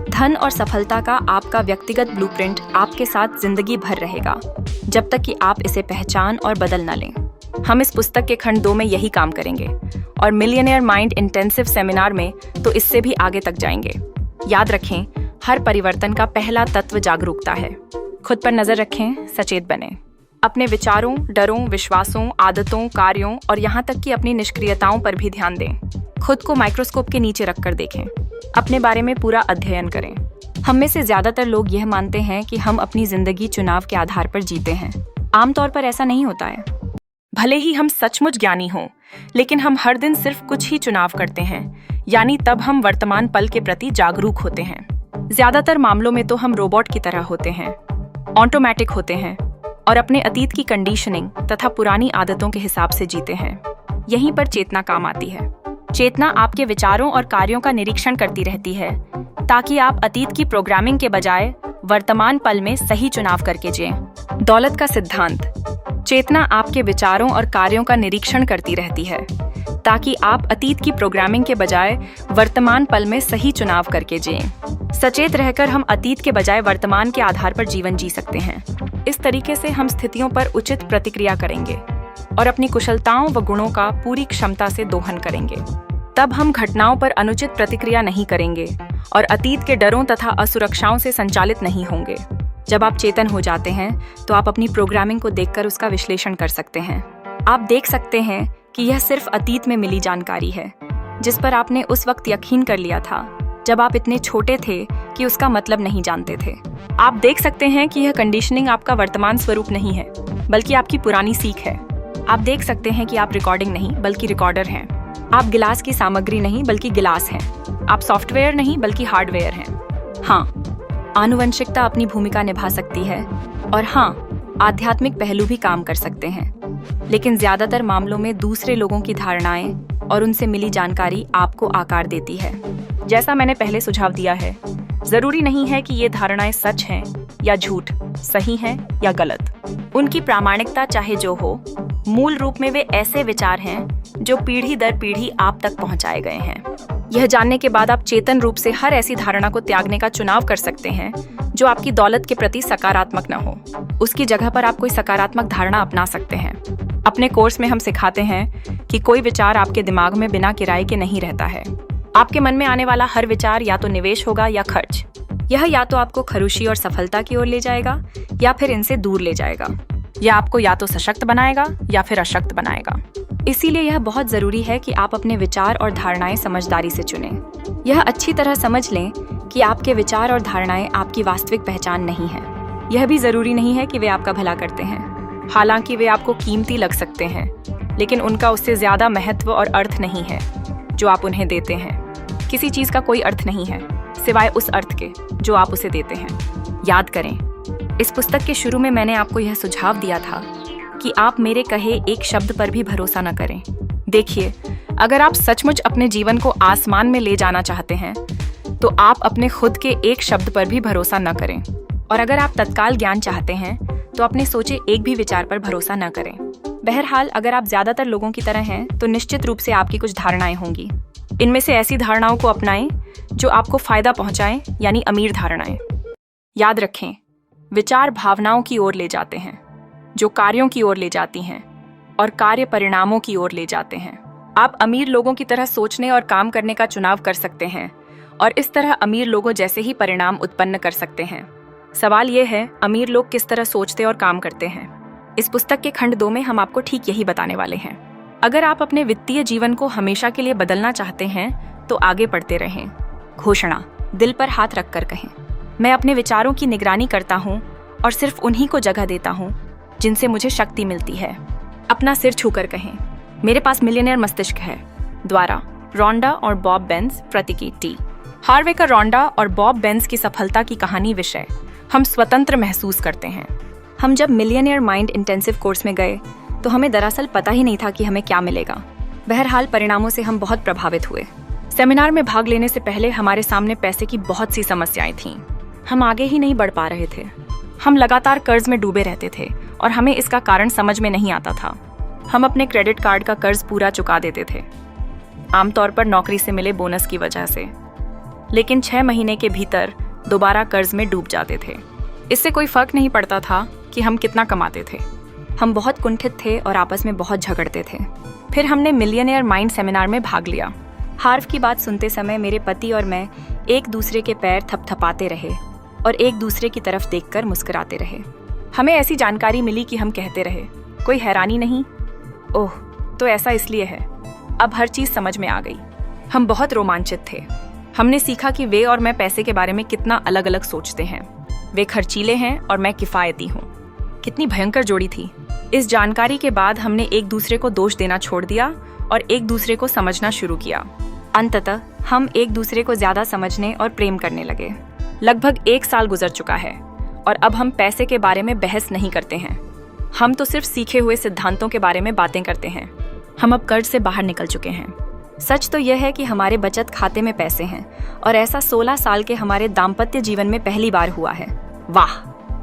धन और सफलता का आपका व्यक्तिगत ब्लूप्रिंट आपके साथ जिंदगी भर रहेगा, जब तक कि आप इसे पहचान और बदल न लें। हम इस पुस्तक के खंड 2 में यही काम करेंगे और मिलियनेयर माइंड इंटेंसिव सेमिनार में तो इससे भी आगे तक जाएंगे। याद रखें, हर परिवर्तन का पहला तत्व जागरूकता है। खुद पर नजर रखें, सचेत बने। अपने विचारों, डरों, विश्वासों, आदतों, कार्यों और यहाँ तक कि अपनी निष्क्रियताओं पर भी ध्यान दें। खुद को माइक्रोस्कोप के नीचे रखकर देखें। अपने बारे में पूरा अध्ययन करें। हम में से ज्यादातर लोग यह मानते हैं कि हम अपनी जिंदगी चुनाव के आधार पर जीते हैं। आमतौर पर ऐसा नहीं होता है। भले ही हम सचमुच ज्ञानी हों, लेकिन हम हर दिन सिर्फ कुछ ही चुनाव करते हैं, यानी तब हम वर्तमान पल के प्रति जागरूक होते हैं। ज्यादातर मामलों में तो हम रोबोट की तरह होते हैं, ऑटोमेटिक होते हैं और अपने अतीत की कंडीशनिंग तथा पुरानी आदतों के हिसाब से जीते हैं। यहीं पर चेतना काम आती है। चेतना आपके विचारों और कार्यों का निरीक्षण करती रहती है, ताकि आप अतीत की प्रोग्रामिंग के बजाय वर्तमान पल में सही चुनाव करके जिएं। दौलत का सिद्धांत। चेतना आपके विचारों और कार्यों का निरीक्षण करती रहती है, ताकि आप अतीत की प्रोग्रामिंग के बजाय वर्तमान पल में सही चुनाव करके जिएं। सचेत रहकर हम अतीत के बजाय वर्तमान के आधार पर जीवन जी सकते हैं। इस तरीके से हम स्थितियों पर उचित प्रतिक्रिया करेंगे और अपनी कुशलताओं व गुणों का पूरी क्षमता से दोहन करेंगे। तब हम घटनाओं पर अनुचित प्रतिक्रिया नहीं करेंगे और अतीत के डरों तथा असुरक्षाओं से संचालित नहीं होंगे। जब आप चेतन हो जाते हैं, तो आप अपनी प्रोग्रामिंग को देखकर उसका विश्लेषण कर सकते हैं। आप देख सकते हैं कि यह सिर्फ अतीत में मिली जानकारी है, जिस पर आपने उस वक्त यकीन कर लिया था जब आप इतने छोटे थे कि उसका मतलब नहीं जानते थे। आप देख सकते हैं कि यह कंडीशनिंग आपका वर्तमान स्वरूप नहीं है, बल्कि आपकी पुरानी सीख है। आप देख सकते हैं कि आप रिकॉर्डिंग नहीं बल्कि रिकॉर्डर हैं। आप गिलास की सामग्री नहीं बल्कि गिलास हैं। आप सॉफ्टवेयर नहीं बल्कि हार्डवेयर हैं। हाँ, आनुवंशिकता अपनी भूमिका निभा सकती है और हाँ, आध्यात्मिक पहलू भी काम कर सकते हैं, लेकिन ज्यादातर मामलों में दूसरे लोगों की धारणाएं और उनसे मिली जानकारी आपको आकार देती है। जैसा मैंने पहले सुझाव दिया है, जरूरी नहीं है कि ये धारणाएं सच हैं या झूठ, सही हैं या गलत। उनकी प्रामाणिकता चाहे जो हो, मूल रूप में वे ऐसे विचार हैं जो पीढ़ी दर पीढ़ी आप तक पहुंचाए गए हैं। यह जानने के बाद आप चेतन रूप से हर ऐसी धारणा को त्यागने का चुनाव कर सकते हैं जो आपकी दौलत के प्रति सकारात्मक न हो। उसकी जगह पर आप कोई सकारात्मक धारणा अपना सकते हैं। अपने कोर्स में हम सिखाते हैं कि कोई विचार आपके दिमाग में बिना किराए के नहीं रहता है। आपके मन में आने वाला हर विचार या तो निवेश होगा या खर्च। यह या तो आपको खरुशी और सफलता की ओर ले जाएगा या फिर इनसे दूर ले जाएगा। यह आपको या तो सशक्त बनाएगा या फिर अशक्त बनाएगा। इसीलिए यह बहुत जरूरी है कि आप अपने विचार और धारणाएं समझदारी से चुनें। यह अच्छी तरह समझ लें कि आपके विचार और धारणाएं आपकी वास्तविक पहचान नहीं है। यह भी जरूरी नहीं है कि वे आपका भला करते हैं। हालांकि वे आपको कीमती लग सकते हैं, लेकिन उनका उससे ज्यादा महत्व और अर्थ नहीं है जो आप उन्हें देते हैं। किसी चीज का कोई अर्थ नहीं है सिवाय उस अर्थ के जो आप उसे देते हैं। याद करें, इस पुस्तक के शुरू में मैंने आपको यह सुझाव दिया था कि आप मेरे कहे एक शब्द पर भी भरोसा न करें। देखिए, अगर आप सचमुच अपने जीवन को आसमान में ले जाना चाहते हैं, तो आप अपने खुद के एक शब्द पर भी भरोसा न करें। और अगर आप तत्काल ज्ञान चाहते हैं, तो अपने सोचे एक भी विचार पर भरोसा न करें। बहरहाल, अगर आप ज्यादातर लोगों की तरह हैं, तो निश्चित रूप से आपकी कुछ धारणाएं होंगी। इनमें से ऐसी धारणाओं को अपनाएं जो आपको फायदा पहुंचाएं, यानी अमीर धारणाएं। याद रखें, विचार भावनाओं की ओर ले जाते हैं, जो कार्यों की ओर ले जाती हैं और कार्य परिणामों की ओर ले जाते हैं। आप अमीर लोगों की तरह सोचने और काम करने का चुनाव कर सकते हैं और इस तरह अमीर लोगों जैसे ही परिणाम उत्पन्न कर सकते हैं। सवाल यह है, अमीर लोग किस तरह सोचते और काम करते हैं। इस पुस्तक के खंड 2 में हम आपको ठीक यही बताने वाले हैं। अगर आप अपने वित्तीय जीवन को हमेशा के लिए बदलना चाहते हैं तो आगे बढ़ते रहें। घोषणा दिल पर हाथ रखकर कहें, मैं अपने विचारों की निगरानी करता हूँ और सिर्फ उन्हीं को जगह देता हूँ जिनसे मुझे शक्ति मिलती है। अपना सिर छूकर कहें, मेरे पास मिलियनेयर मस्तिष्क है। द्वारा रोंडा और बॉब बेंस, प्रतीकी टी। हार्वे का रोंडा और बॉब बेंस की सफलता की कहानी विषय, हम स्वतंत्र महसूस करते हैं। हम जब मिलियनेयर माइंड इंटेंसिव कोर्स में गए तो हमें दरअसल पता ही नहीं था कि हमें क्या मिलेगा। बहरहाल परिणामों से हम बहुत प्रभावित हुए। सेमिनार में भाग लेने से पहले हमारे सामने पैसे की बहुत सी समस्याएं थीं। हम आगे ही नहीं बढ़ पा रहे थे। हम लगातार कर्ज में डूबे रहते थे और हमें इसका कारण समझ में नहीं आता था। हम अपने क्रेडिट कार्ड का कर्ज पूरा चुका देते थे, आमतौर पर नौकरी से मिले बोनस की वजह से, लेकिन 6 महीने के भीतर दोबारा कर्ज में डूब जाते थे। इससे कोई फर्क नहीं पड़ता था कि हम कितना कमाते थे। हम बहुत कुंठित थे और आपस में बहुत झगड़ते थे। फिर हमने मिलियनेयर माइंड सेमिनार में भाग लिया। हार्व की बात सुनते समय मेरे पति और मैं एक दूसरे के पैर थपथपाते रहे और एक दूसरे की तरफ देखकर मुस्कुराते रहे। हमें ऐसी जानकारी मिली कि हम कहते रहे, कोई हैरानी नहीं, ओह तो ऐसा इसलिए है। अब हर चीज समझ में आ गई। हम बहुत रोमांचित थे। हमने सीखा कि वे और मैं पैसे के बारे में कितना अलग अलग सोचते हैं। वे खर्चीले हैं और मैं किफायती हूँ। कितनी भयंकर जोड़ी थी। इस जानकारी के बाद हमने एक दूसरे को दोष देना छोड़ दिया और एक दूसरे को समझना शुरू किया। अंततः हम एक दूसरे को ज्यादा समझने और प्रेम करने लगे। लगभग 1 साल गुजर चुका है और अब हम पैसे के बारे में बहस नहीं करते हैं। हम तो सिर्फ सीखे हुए सिद्धांतों के बारे में बातें करते हैं। हम अब कर्ज से बाहर निकल चुके हैं। सच तो यह है कि हमारे बचत खाते में पैसे हैं और ऐसा 16 साल के हमारे दाम्पत्य जीवन में पहली बार हुआ है। वाह!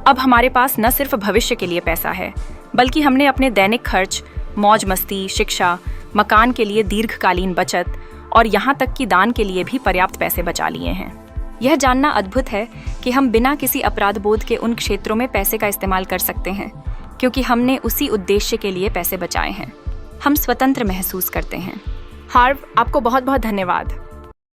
अब हमारे पास न सिर्फ भविष्य के लिए पैसा है, बल्कि हमने अपने दैनिक खर्च, मौज मस्ती, शिक्षा, मकान के लिए दीर्घकालीन बचत और यहाँ तक कि दान के लिए भी पर्याप्त पैसे बचा लिए हैं। यह जानना अद्भुत है कि हम बिना किसी अपराध बोध के उन क्षेत्रों में पैसे का इस्तेमाल कर सकते हैं, क्योंकि हमने उसी उद्देश्य के लिए पैसे बचाए हैं। हम स्वतंत्र महसूस करते हैं। हार्व, आपको बहुत बहुत धन्यवाद।